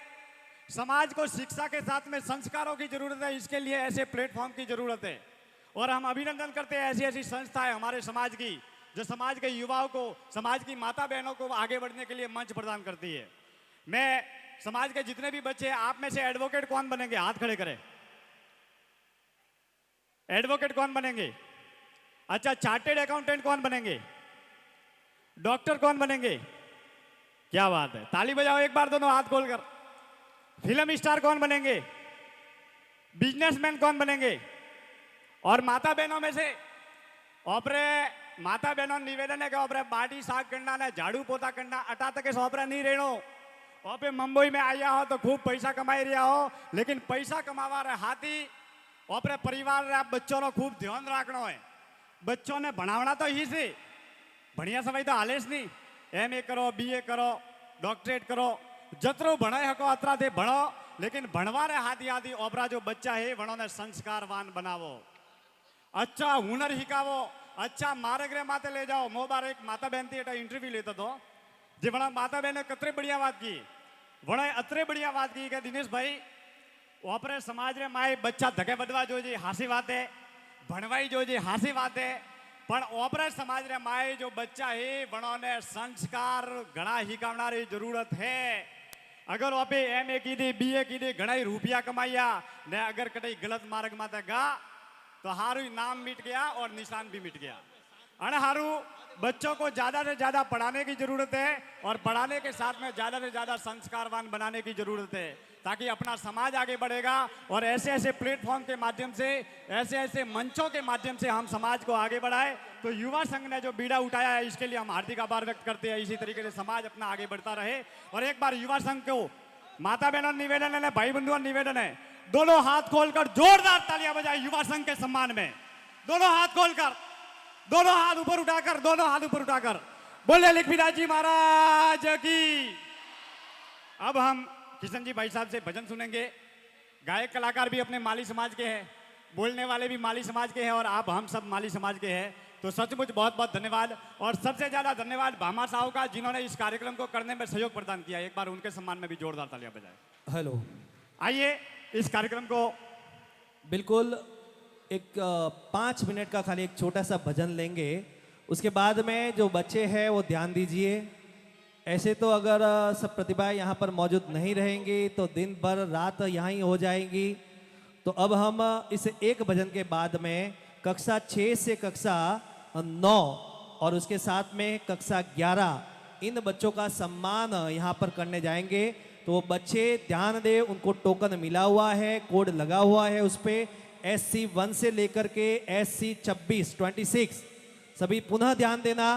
समाज को शिक्षा के साथ में संस्कारों की जरूरत है, इसके लिए ऐसे प्लेटफॉर्म की जरूरत है और हम अभिनंदन करते हैं ऐसी ऐसी संस्थाएं हमारे समाज की जो समाज के युवाओं को, समाज की माता बहनों को आगे बढ़ने के लिए मंच प्रदान करती है। मैं समाज के जितने भी बच्चे हैं, आप में से एडवोकेट कौन बनेंगे? हाथ खड़े करें। एडवोकेट कौन बनेंगे? अच्छा, चार्टेड अकाउंटेंट कौन बनेंगे? डॉक्टर कौन बनेंगे? क्या बात है, ताली बजाओ एक बार दोनों हाथ खोलकर। फिल्म स्टार कौन बनेंगे? बिजनेसमैन कौन बनेंगे? और माता बहनों में से ओपरे माता बहनों निवेदन है कि ओपरे बाटी साग करना ने झाड़ू पोता करना अटा तक ओपरे नहीं रहनो। ओपे मुंबई में आया हो तो खूब पैसा कमाई रहा हो, लेकिन पैसा कमावा रहे हाथी ओपरे परिवार रे बच्चों नो खूब ध्यान रखना है। बच्चों ने भणावना तो ही से बढ़िया समय तो हालेस नहीं। MA करो, BA करो, डॉक्टरेट करो, जतरो भणाए हको अतरा दे भणो, लेकिन भणवा रे हाथी हाथी ओपरा जो बच्चा है वणों ने संस्कारवान बनावो, अच्छा हुनर हिकावो, अच्छा मार्ग रे माते ले जाओ। मो बार एक माता बहन थी एटा इंटरव्यू लेता तो जे वणा माता बहन ने कतरे बढ़िया बात की, वणे अतरे बढ़िया बात की कि दिनेश भाई ओपरे समाज रे माए बच्चा धके बदवा जोजे हासी बात है, भणवाई जोजे हासी बात है, पण ओपरे समाज रे माए जो बच्चा है वणों ने संस्कार घणा हिकावना री जरूरत है। अगर ओपे MA की दी BA की दी घणा ही रुपया कमाया ने अगर कटई गलत मार्ग माते गा तो हारू नाम मिट गया और निशान भी मिट गया। अन हारू बच्चों को ज्यादा से ज्यादा पढ़ाने की जरूरत है और पढ़ाने के साथ में ज्यादा से ज्यादा संस्कारवान बनाने की जरूरत है, ताकि अपना समाज आगे बढ़ेगा। और ऐसे ऐसे प्लेटफॉर्म के माध्यम से, ऐसे ऐसे मंचों के माध्यम से हम समाज को आगे बढ़ाए। तो युवा संघ ने जो बीड़ा उठाया है इसके लिए हम हार्दिक आभार व्यक्त करते हैं। इसी तरीके से समाज अपना आगे बढ़ता रहे। और एक बार युवा संघ को माता बहनों निवेदन है, भाई बंधुओं निवेदन है, दोनों हाथ खोलकर जोरदार तालियां बजाए युवा संघ के सम्मान में। दोनों हाथ खोलकर, दोनों हाथ ऊपर उठाकर, दोनों हाथ ऊपर उठाकर बोले लक्ष्मीदास जी महाराज की। अब हम किशन जी भाई साहब से भजन सुनेंगे। गायक कलाकार भी अपने माली समाज के हैं, बोलने वाले भी माली समाज के हैं और आप हम सब माली समाज के हैं। तो सचमुच बहुत बहुत धन्यवाद। और सबसे ज्यादा धन्यवाद भामा साहू का, जिन्होंने इस कार्यक्रम को करने में सहयोग प्रदान किया। एक बार उनके सम्मान में भी जोरदार तालियां बजाएं। हेलो, आइए इस कार्यक्रम को बिल्कुल एक 5 मिनट का खाली एक छोटा सा भजन लेंगे। उसके बाद में जो बच्चे हैं वो ध्यान दीजिए। ऐसे तो अगर सब प्रतिभाएं यहाँ पर मौजूद नहीं रहेंगी तो दिन भर रात यहाँ ही हो जाएंगी। तो अब हम इस एक भजन के बाद में कक्षा 6 से कक्षा 9 और उसके साथ में कक्षा 11 इन बच्चों का सम्मान यहाँ पर करने जाएंगे। तो वो बच्चे ध्यान दे, उनको टोकन मिला हुआ है, कोड लगा हुआ है उस पर, SC 1 से लेकर के SC 26 सभी पुनः ध्यान देना।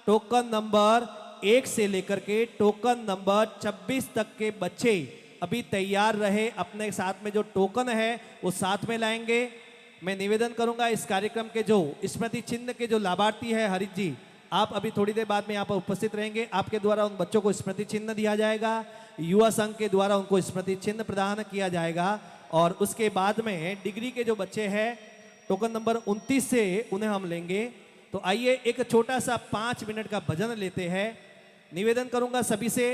टोकन नंबर 1 से लेकर के टोकन नंबर 26 तक के बच्चे अभी तैयार रहे। अपने साथ में जो टोकन है वो साथ में लाएंगे। मैं निवेदन करूंगा इस कार्यक्रम के जो स्मृति चिन्ह के जो लाभार्थी है हरीश जी, आप अभी थोड़ी देर बाद में यहाँ पर उपस्थित रहेंगे। आपके द्वारा उन बच्चों को स्मृति चिन्ह दिया जाएगा, युवा संघ के द्वारा उनको स्मृति चिन्ह प्रदान किया जाएगा। और उसके बाद में डिग्री के जो बच्चे हैं टोकन नंबर 29 से उन्हें हम लेंगे। तो आइए एक छोटा सा 5 मिनट का भजन लेते हैं। निवेदन करूंगा सभी से,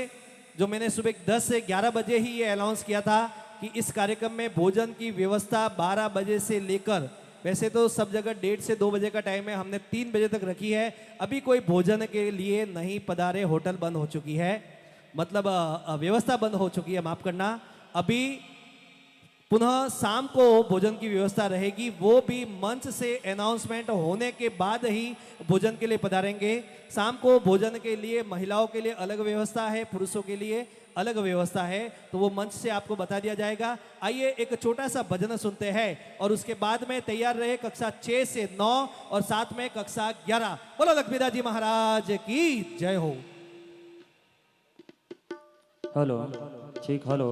जो मैंने सुबह 10 से 11 बजे ही ये अनाउंस किया था कि इस कार्यक्रम में भोजन की व्यवस्था 12 बजे से लेकर, वैसे तो सब जगह 1:30 से 2 बजे का टाइम है, हमने 3 बजे तक रखी है। अभी कोई भोजन के लिए नहीं पधारे, होटल बंद हो चुकी है, मतलब व्यवस्था बंद हो चुकी है, माफ करना। अभी पुनः शाम को भोजन की व्यवस्था रहेगी, वो भी मंच से अनाउंसमेंट होने के बाद ही भोजन के लिए पधारेंगे। शाम को भोजन के लिए महिलाओं के लिए अलग व्यवस्था है, पुरुषों के लिए अलग व्यवस्था है, तो वो मंच से आपको बता दिया जाएगा। आइए एक छोटा सा भजन सुनते हैं और उसके बाद में तैयार रहे कक्षा 6 से 9 और साथ में कक्षा 11। बोलो लक्ष्मीदास जी महाराज की जय हो। हेलो, ठीक, हेलो।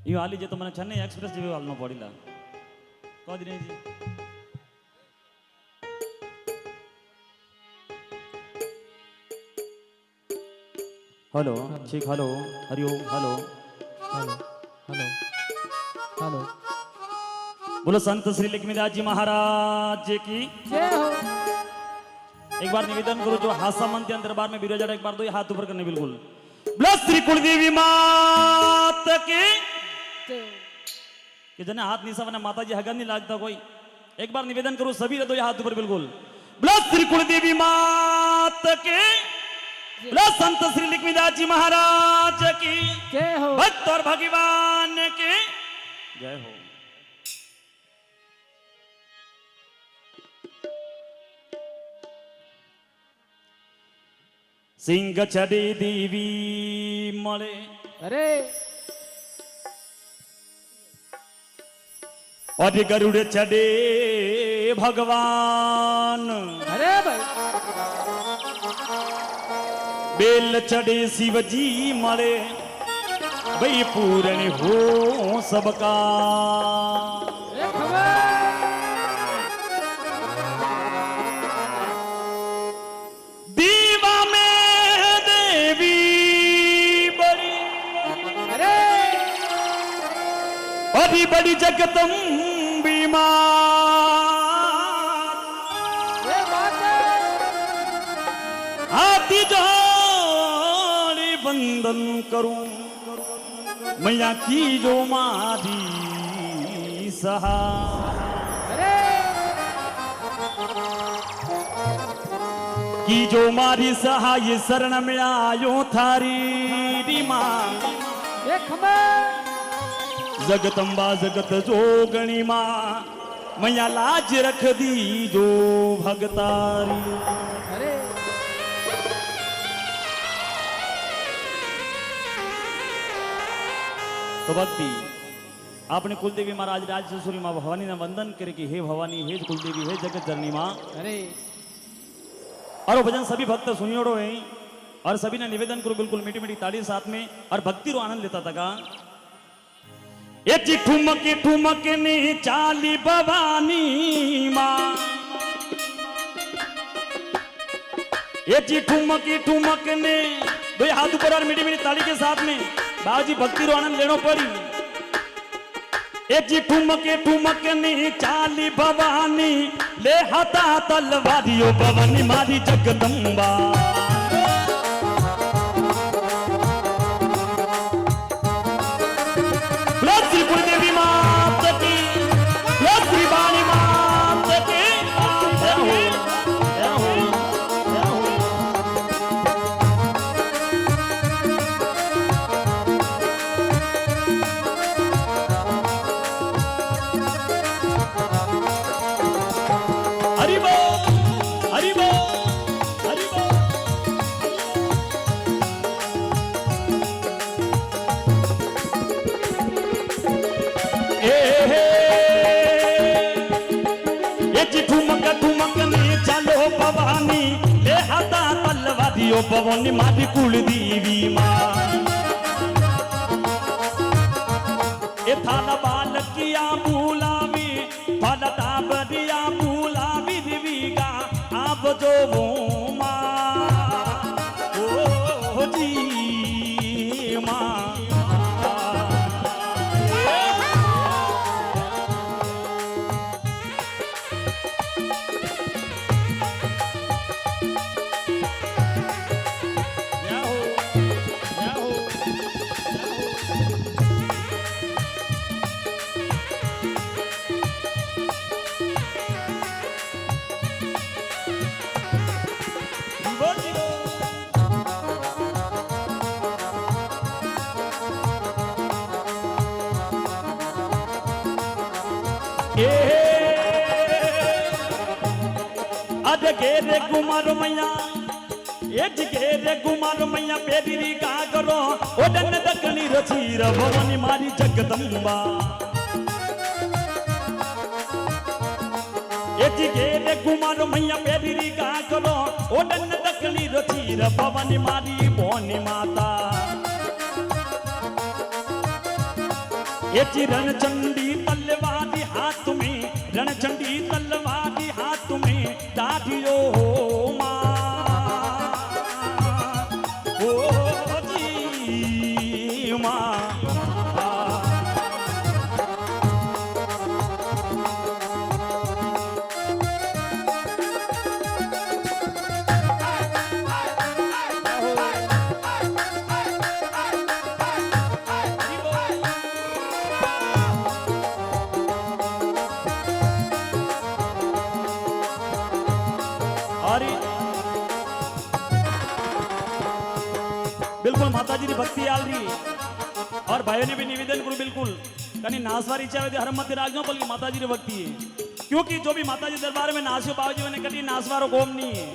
इव आली जे तो मैंने चेन्नई एक्सप्रेस जी वालनो पड़ीला कह दिनेश जी। हेलो, ठीक, hello, Hariom, hello, hello hello hello. बोलो संत श्री लक्ष्मीदास जी महाराज की जय हो। एक बार निवेदन करो, जो हासा मंत्री दरबार में विराजा, एक बार दो हाथ ऊपर करने, बिल्कुल। बोलो श्री कुलदेवी मात की कि जने हाथ नहीं सबने माता जी हगन नहीं लागता कोई। एक बार निवेदन करो सभी दो हाथ ऊपर, बिल्कुल। बोलो श्री कुलदेवी मात के, बोलो संत श्री लक्ष्मीदास जी महाराज की जय हो। भक्त और भगवान की जय हो। સિંગ ચડે દેવી મળે અરે और गरुड़ चढ़े भगवान અરે ભાઈ बेल चढ़े शिवजी मरे भाई पूर्ण हो सबका એ ખબર दीवा में देवी बड़ी અરે बड़ी बड़ी जगदम्बी मां એ વાત हाथी जोड़ी वंदन करूं मैया की जो मारी सहा અરે की जो मारी सहाय शरण में आयो थारी री मां એ ખબર जगदम्बा जगत जोगणी मां मैया लाज रख दी जो भगतारी અરે तो भक्ति आपने कुलदेवी महाराज राज ससुरी माँ भवानी ने वंदन करे कि हे भवानी हे कुलदेवी हे जगत जननी माँ અરે और वो भजन सभी भक्त सुनियोड़ो है और सभी ने निवेदन करो बिल्कुल मीठी मीठी ताली साथ में और भक्ति रो आनंद लेता था का ये जी ठुमक ने चाली भवानी माँ ये जी ठुमक ने दो हाथ ऊपर और मीठी मीठी ताली के साथ में बाबूजी भक्ति रो आनंद लेनो पड़ी ये जी ठुमक ने चाली भवानी ले हाथा तलवारियो भवानी मारी जगदम्बा श्री कुलदेवी मात की श्री वाणी मात की जय हो जय हो जय हो हरि बोल हरि बोल हरि बोल ये जी ठुमक ने चलो भवानी ले हाथा तलवारियो भवानी मारी कुल देवी मां ये थाना बालकिया बुलावी थाना ताबरिया बुलावी देवीगा आप जो वो मां ओ जी मां जय हो जय हो जय हो जीवो जीवो ए अज गेरे कुमार मैया एज गेरे कुमार मैया पेरी का करो ओडन दकली रचीर भवानी मारी जगदम्बा एज गेरे कुमार मैया पेरी का करो ओडन दकली रचीर भवानी मारी भोनी माता एच रणचंडी तलवारी हाथ में रणचंडी तलवारी हाथ में दाढ़ियो मां ओ जी मां अरे बिल्कुल माता जी की भक्ति आल रही और भाइयों ने भी निवेदन करूं बिल्कुल कहीं नासवार इच्छा है हर मध्य राजनो बल्कि माता जी की भक्ति है क्योंकि जो भी माता जी दरबार में नासियो बाबा जी ने कभी नासवारो गोम नहीं है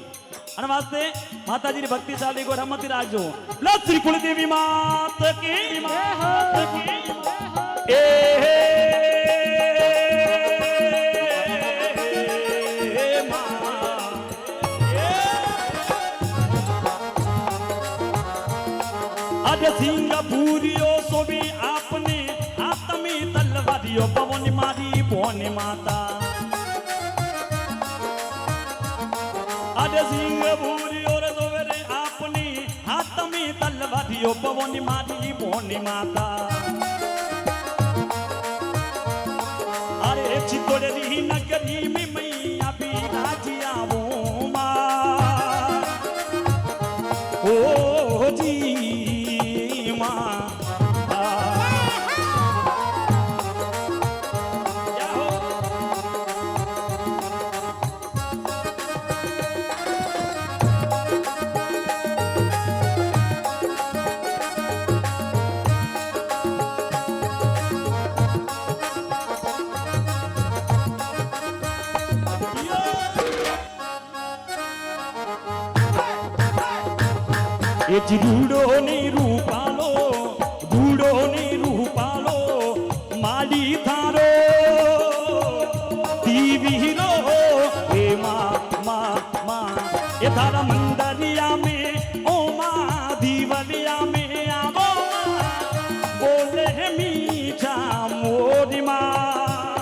અને વાસ્તે માતાજીની ભક્તિશાળી ગોર રમતી રાખજો. બોલો શ્રી કુળદેવી માત કી માત કી એ સિંગપુરીઓ સોવી આપને આતમી તલવારીઓ પવન મારી બોને માતા અરે સિંગપુરીઓ રે સોવે રે આપની આતમી તલવારીઓ પવન મારી બોને માતા અરે ચિત્તોડની નગરી મે મૈયા બિરાજી આવો માં ઓ જી એ રૂડો ની રૂપાલો માડી થારો દીવીરો એ મા એ તારા મંદરિયા મે ઓ મા દીવલિયા મે આવો બોલે મીઠા મોરી મા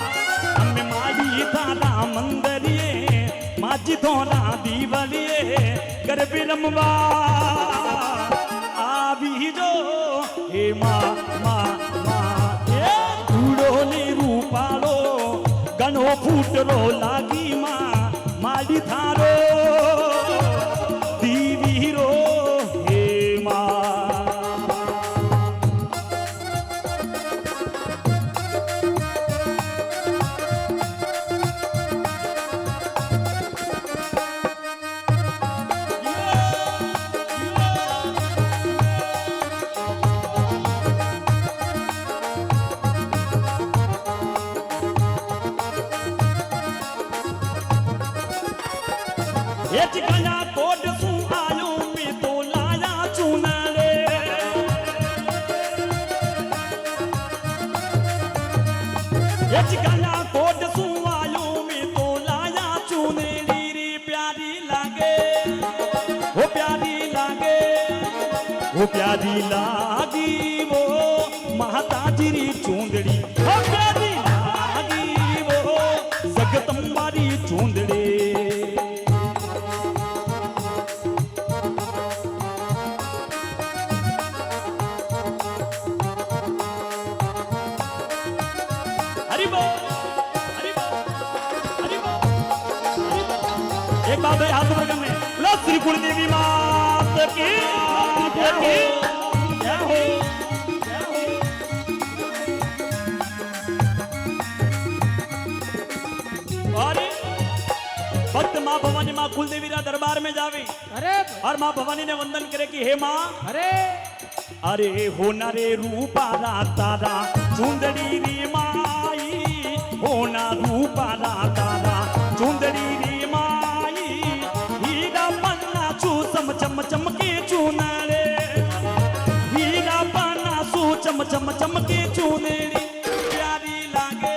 અમે માડી તારા મંદરિયે માજી થોરા દીવલિયે ગરબી રમવા हे माँ ए रूड़ो ने रूपालो गणो फूटरो लागी माँ माली थारो दीवीरो हे माँ गया कोट सू आयो में तो लाया चुनरे गया कोट सू आयो में तो लाया चुनरी री प्यारी लागे वो प्यारी लागे वो प्यारी लागी वो माताजी री चूंदड़ी वो प्यारी लागी वो जगदम्बारी चूंदड़ी एक बात है हाथ ऊपर करने बोलो श्री कुलदेवी मात की क्या हो अरे भक्त माँ भवानी माँ कुलदेवी रा दरबार में जावे अरे और माँ भवानी ने वंदन करे कि हे माँ अरे होना रे रूपा रा तारा चुंदड़ी री माई होना रूपा रा तारा चुंदड़ी री माई हीरा पन्ना चू चम चमके चुनरे हीरा पन्ना चू चम के चुनरी प्यारी लागे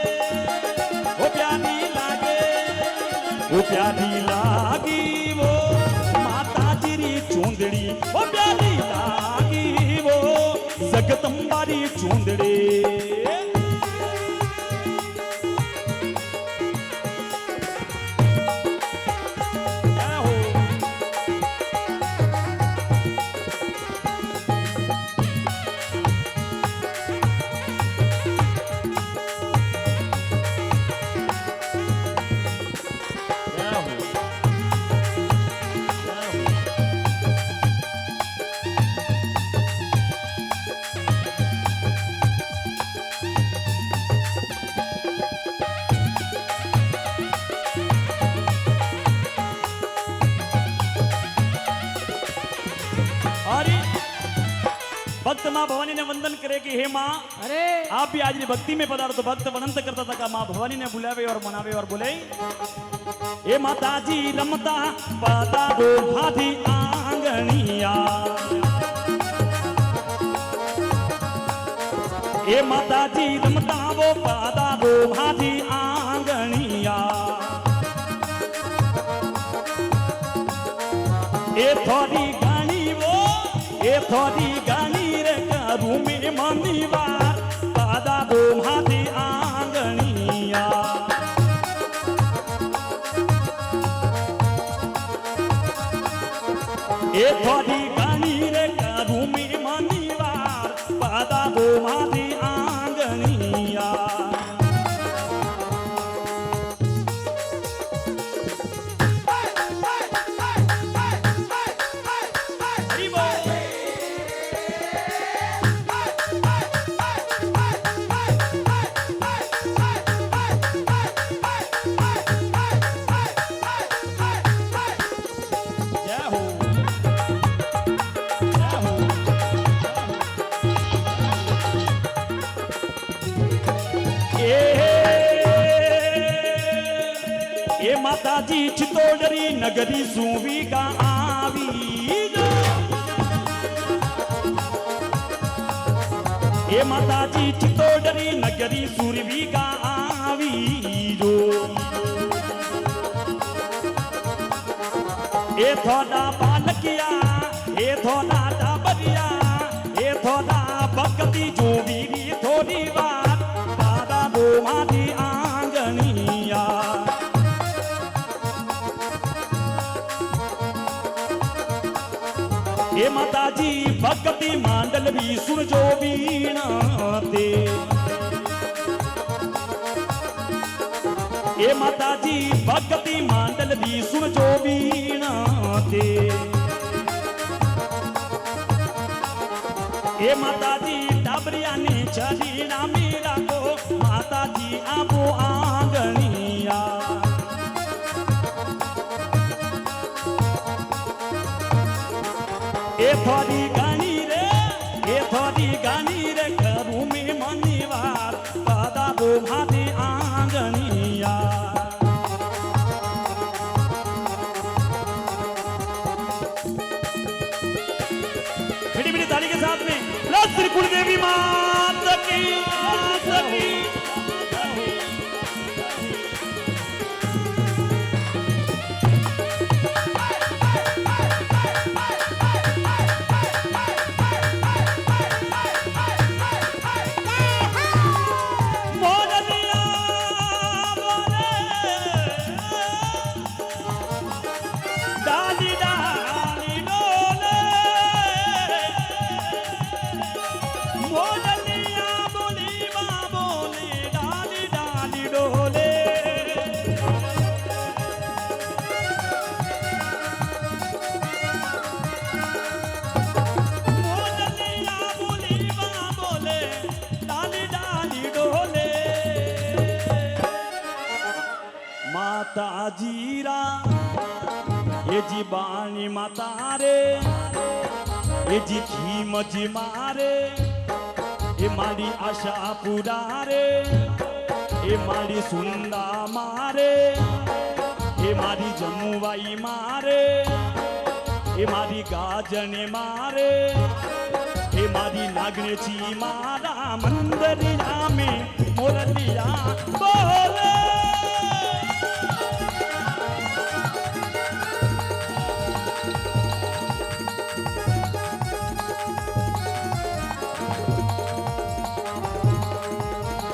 वो प्यारी लागे वो प्यारी लागी वो माता जी री चुंदड़ी वो प्यारी लागी वो जगदम्बारी चुंदड़ी भक्त माँ भवानी ने वंदन करे कि हे माँ अरे आप भी आज भक्ति में पधारो। तो भक्त वनंत करता था, माँ भवानी ने बुलावे और मनावे और बोले ए माता जी रमता पाता दो भाभी आंगनिया। ए माता जी रमता वो पादा दो भाभी आंगनिया। ए थोड़ी गानी वो ए थोड़ी गानी रे करू में मनीवार पादा दो भाभी आंगनिया। ए थोड़ी गानी रे करू में मनीवार पादा दो भाभी आंगनिया। हरि बोल। जय हो जय हो। ए माता जी चितौड़री नगरी सूवी का आवी जो। ए माता जी चितौड़री नगरी सूरवी का आवी जो। ए थोड़ा बालकिया ए थोड़ा डाबरिया ए थोड़ा भक्ति जो बीवी थोड़ी बात दादा दो माधी आंगनिया। ए माता जी भक्ति मांडल भी सुन जो बीना ते। ए माता जी भक्ति मांडल भी सुन जो बीना ते। ए माता जी डाबरिया ने चली ना मेरा को माता जी आबो आंगनिया। ए थोड़ी गानी रे करू में मनीवार पादा दो भाभी आंगनिया। बड़ी बड़ी ताली के साथ में श्री कुलदेवी माता की माता की। मोरलिया मोरे डाली डाली डोले। मोरलिया बोली माँ बोली डाली डाली डोले। मोरलिया बोली माँ बोले डाली डाली डोले। माता जीरा ये जी बाणी माता रे ये जी खीम जी मारे ये मारी आशा पूरा रे ये मारी सुंदा मारे ये मारी जमुवाई मारे ये मारी गाजने मारे ये मारी नागनेची मारा मंदरिया में मोरलिया बोले।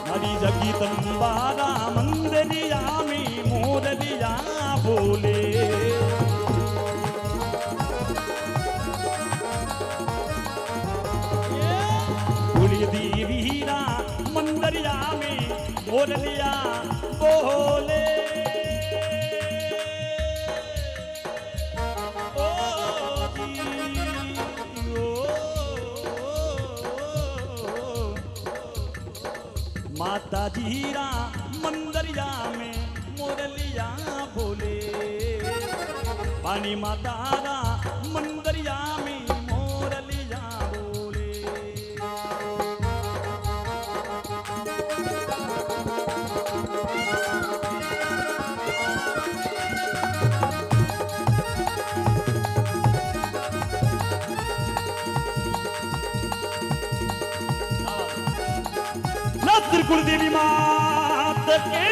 हरी जगी तंबारा मंदरिया में मोरलिया बोले। बोली दीवीरा मंदरिया में मोरलिया बोले। ओ जी माता जीरा मंदरिया में मोरलिया बोले। पानी माता रा मंदरिया में मोरलिया बोले। कुलदेवी मात के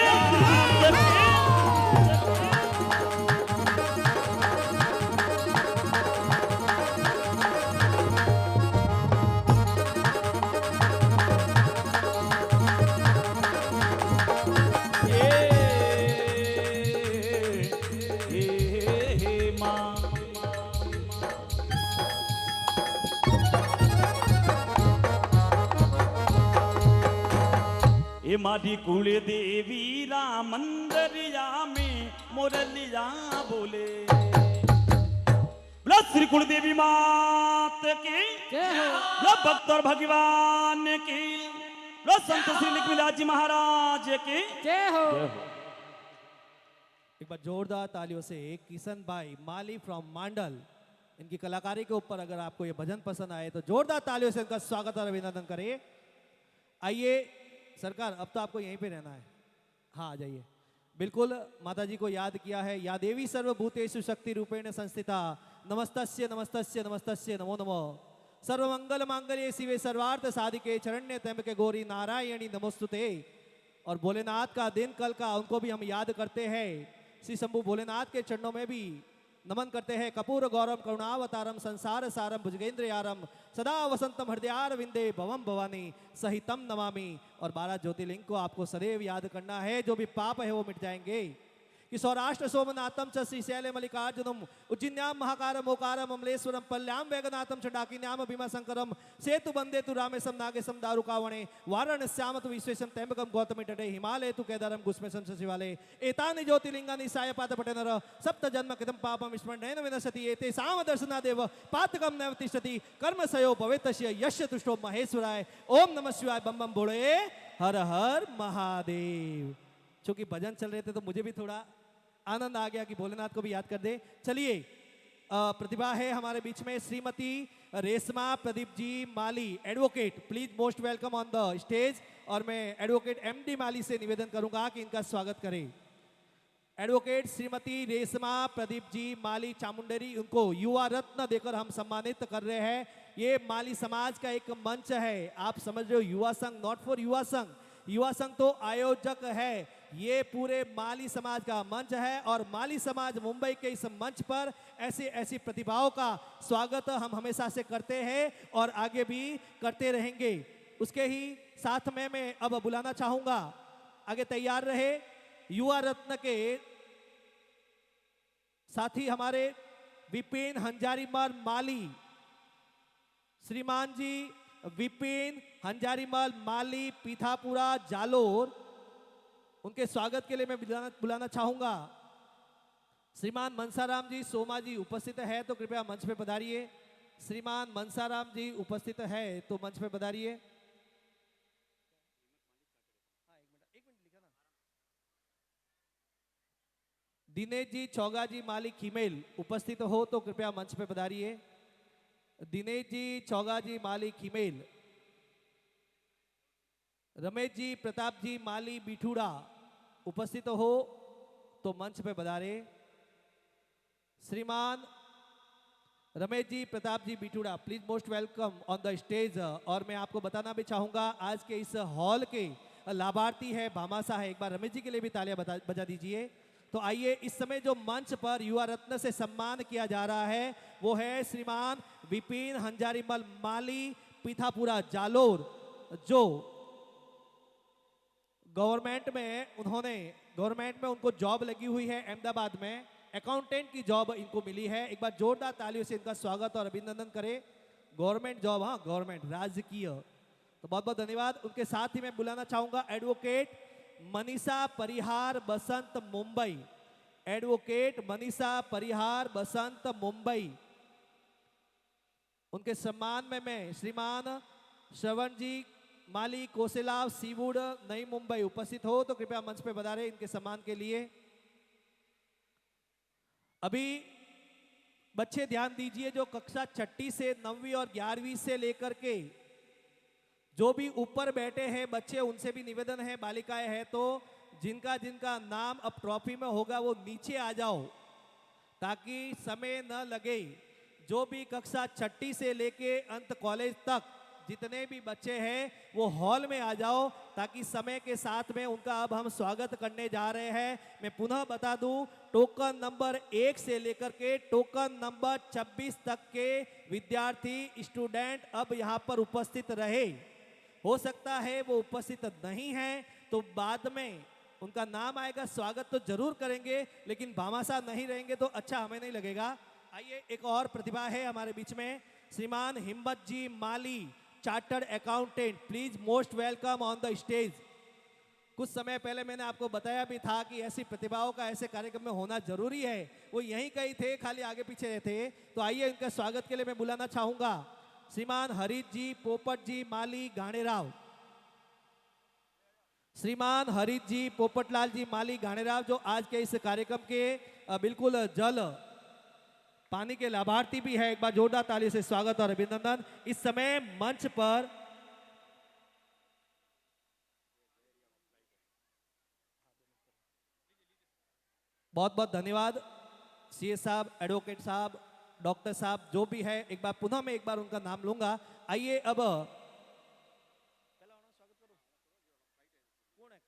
हे माटी कुले देवी राम मंदिरिया में मुरलिया बोले। बोला श्री कुल देवी मात की, जय हो। बोला भक्त और भगवान की, बोला संत श्री लिखविलास जी महाराज की जय हो। एक बार जोरदार तालियों से किशन भाई माली फ्रॉम मांडल, इनकी कलाकारी के ऊपर अगर आपको ये भजन पसंद आए तो जोरदार तालियों से इनका स्वागत और अभिनंदन करिए। आइए सरकार, अब तो आपको यहीं पे रहना है। हाँ, आ जाइए। बिल्कुल माता जी को याद किया है। या देवी सर्वभूतेषु शक्ति रूपेण संस्थिता, नमस्तस्य नमस्तस्य नमस्तस्य नमो नमो। सर्वमंगल मांगल्ये शिवे सर्वार्थ साधिके, शरण्ये त्र्यंबके गौरी नारायणी नमोस्तुते। और भोलेनाथ का दिन कल का, उनको भी हम याद करते हैं। श्री शंभु भोलेनाथ के चरणों में भी नमन करते हैं। कपूर गौरम करुणावतारम संसार सारम भुजगेंद्रयारम सदा वसंतम हृदयार विंदे भवम भवानी सहितम नमामि। और 12 ज्योतिर्लिंग को आपको सदैव याद करना है। जो भी पाप है वो मिट जाएंगे। कि सौराष्ट्र सोमनाथम च श्रीशैल मल्लिकार्जुनम उज्जिन्याम महाकारम ओकारम अमलेश्वरम पल्याम वेगनाथम चंडाकिन्याम भीमाशंकरम सेतु बंदे तु रामेशम नागेशम दारुकावणे वाराणस्याम तु विश्वेशम त्र्यंबकम गौतमी तटे हिमालय तु केदारम गुस्मेशम शिवालय एतानि ज्योतिर्लिंगानि सायपात पठेनर सप्त जन्म कृतं पापम स्मरणेन विनश्यति एतेषां दर्शनादेव पातकं नैव तिष्ठति कर्मसयो भवेत्तस्य यस्य तुष्टो महेश्वराय। ओम नमः शिवाय, बम बम भोले, हर हर महादेव। चूंकि भजन चल रहे थे तो मुझे भी थोड़ा आनंद आ गया कि भोलेनाथ को भी याद कर दे। चलिए, प्रतिभा है हमारे बीच में श्रीमती Reshma Pradeep ji Mali, advocate. Please most welcome on the stage. और मैं एडवोकेट एमडी माली से निवेदन करूंगा कि इनका स्वागत करें। एडवोकेट श्रीमती रेशमा प्रदीप जी माली चामुंडेरी, उनको युवा रत्न देकर हम सम्मानित कर रहे हैं। ये माली समाज का एक मंच है। आप समझ रहे हो, युवा संघ, नॉट फॉर युवा संघ। युवा संघ तो आयोजक है, ये पूरे माली समाज का मंच है। और माली समाज मुंबई के इस मंच पर ऐसी ऐसी प्रतिभाओं का स्वागत हम हमेशा से करते हैं और आगे भी करते रहेंगे। उसके ही साथ में मैं अब बुलाना चाहूंगा, आगे तैयार रहे, युवा रत्न के साथी हमारे विपिन हंजारीमल माली, श्रीमान जी विपिन हंजारीमल माली पीथापुरा जालोर, उनके स्वागत के लिए मैं बुलाना चाहूंगा। श्रीमान मनसाराम जी सोमा जी उपस्थित है तो कृपया मंच पे पधारिए। श्रीमान मनसाराम जी उपस्थित है तो मंच पे पधारिए। दिनेश जी चौगा जी माली खीमेल उपस्थित हो तो कृपया मंच पे पधारिए। दिनेश जी चौगा जी माली खीमेल। रमेश जी प्रताप जी माली बिठूड़ा उपस्थित हो तो मंच पे पधारे। श्रीमान Ramesh ji Pratap ji Bithuda, please most welcome on the stage. और मैं आपको बताना भी चाहूंगा, आज के इस हॉल के लाभार्थी है भामाशाह है। एक बार रमेश जी के लिए भी तालियां बजा दीजिए। तो आइए, इस समय जो मंच पर युवा रत्न से सम्मान किया जा रहा है वो है श्रीमान विपिन हंजारीमल माली पीथापुरा जालोर, जो गवर्नमेंट में उनको जॉब लगी हुई है अहमदाबाद में, अकाउंटेंट की जॉब इनको मिली है। एक बार जोरदार तालियों से इनका स्वागत और अभिनंदन करें। गवर्नमेंट जॉब, हाँ गवर्नमेंट, राजकीय। तो बहुत बहुत धन्यवाद। उनके साथ ही मैं बुलाना चाहूंगा एडवोकेट मनीषा परिहार बसंत मुंबई, एडवोकेट मनीषा परिहार बसंत मुंबई। उनके सम्मान में मैं श्रीमान श्रवण जी माली कोसेलाव सीवुड नई मुंबई उपस्थित हो तो कृपया मंच पे पधारे इनके सम्मान के लिए। अभी बच्चे ध्यान दीजिए, जो कक्षा 6ठी से 9वीं और 11वीं से लेकर के जो भी ऊपर बैठे हैं बच्चे, उनसे भी निवेदन है, बालिकाएं हैं तो जिनका जिनका नाम अब ट्रॉफी में होगा वो नीचे आ जाओ ताकि समय न लगे। जो भी कक्षा 6ठी से लेके अंत कॉलेज तक जितने भी बच्चे हैं वो हॉल में आ जाओ, ताकि समय के साथ में उनका अब हम स्वागत करने जा रहे हैं। मैं पुनः बता दूं, टोकन नंबर 1 से लेकर के टोकन नंबर 26 तक के विद्यार्थी स्टूडेंट अब यहाँ पर उपस्थित रहे। हो सकता है वो उपस्थित नहीं है तो बाद में उनका नाम आएगा, स्वागत तो जरूर करेंगे, लेकिन भामाशाह नहीं रहेंगे तो अच्छा हमें नहीं लगेगा। आइए, एक और प्रतिभा है हमारे बीच में, श्रीमान Himmat ji Mali, chartered accountant, please most welcome on the stage. कुछ समय पहले मैंने आपको बताया भी था कि ऐसी प्रतिभाओं का ऐसे कार्यक्रम में होना जरूरी है। वो यहीं कहीं थे, खाली आगे पीछे थे। तो आइए, इनके स्वागत के लिए मैं बुलाना चाहूंगा श्रीमान हरीश जी पोपट जी माली गाणेराव। श्रीमान हरीश जी पोपटलाल जी माली गाणेराव, जो आज के इस कार्यक्रम के बिल्कुल जल पानी के लाभार्थी भी है। एक बार जोरदार ताली से स्वागत और अभिनंदन। इस समय मंच पर बहुत बहुत धन्यवाद सीए साहब, एडवोकेट साहब, डॉक्टर साहब, जो भी है। एक बार पुनः मैं एक बार उनका नाम लूंगा। आइए अब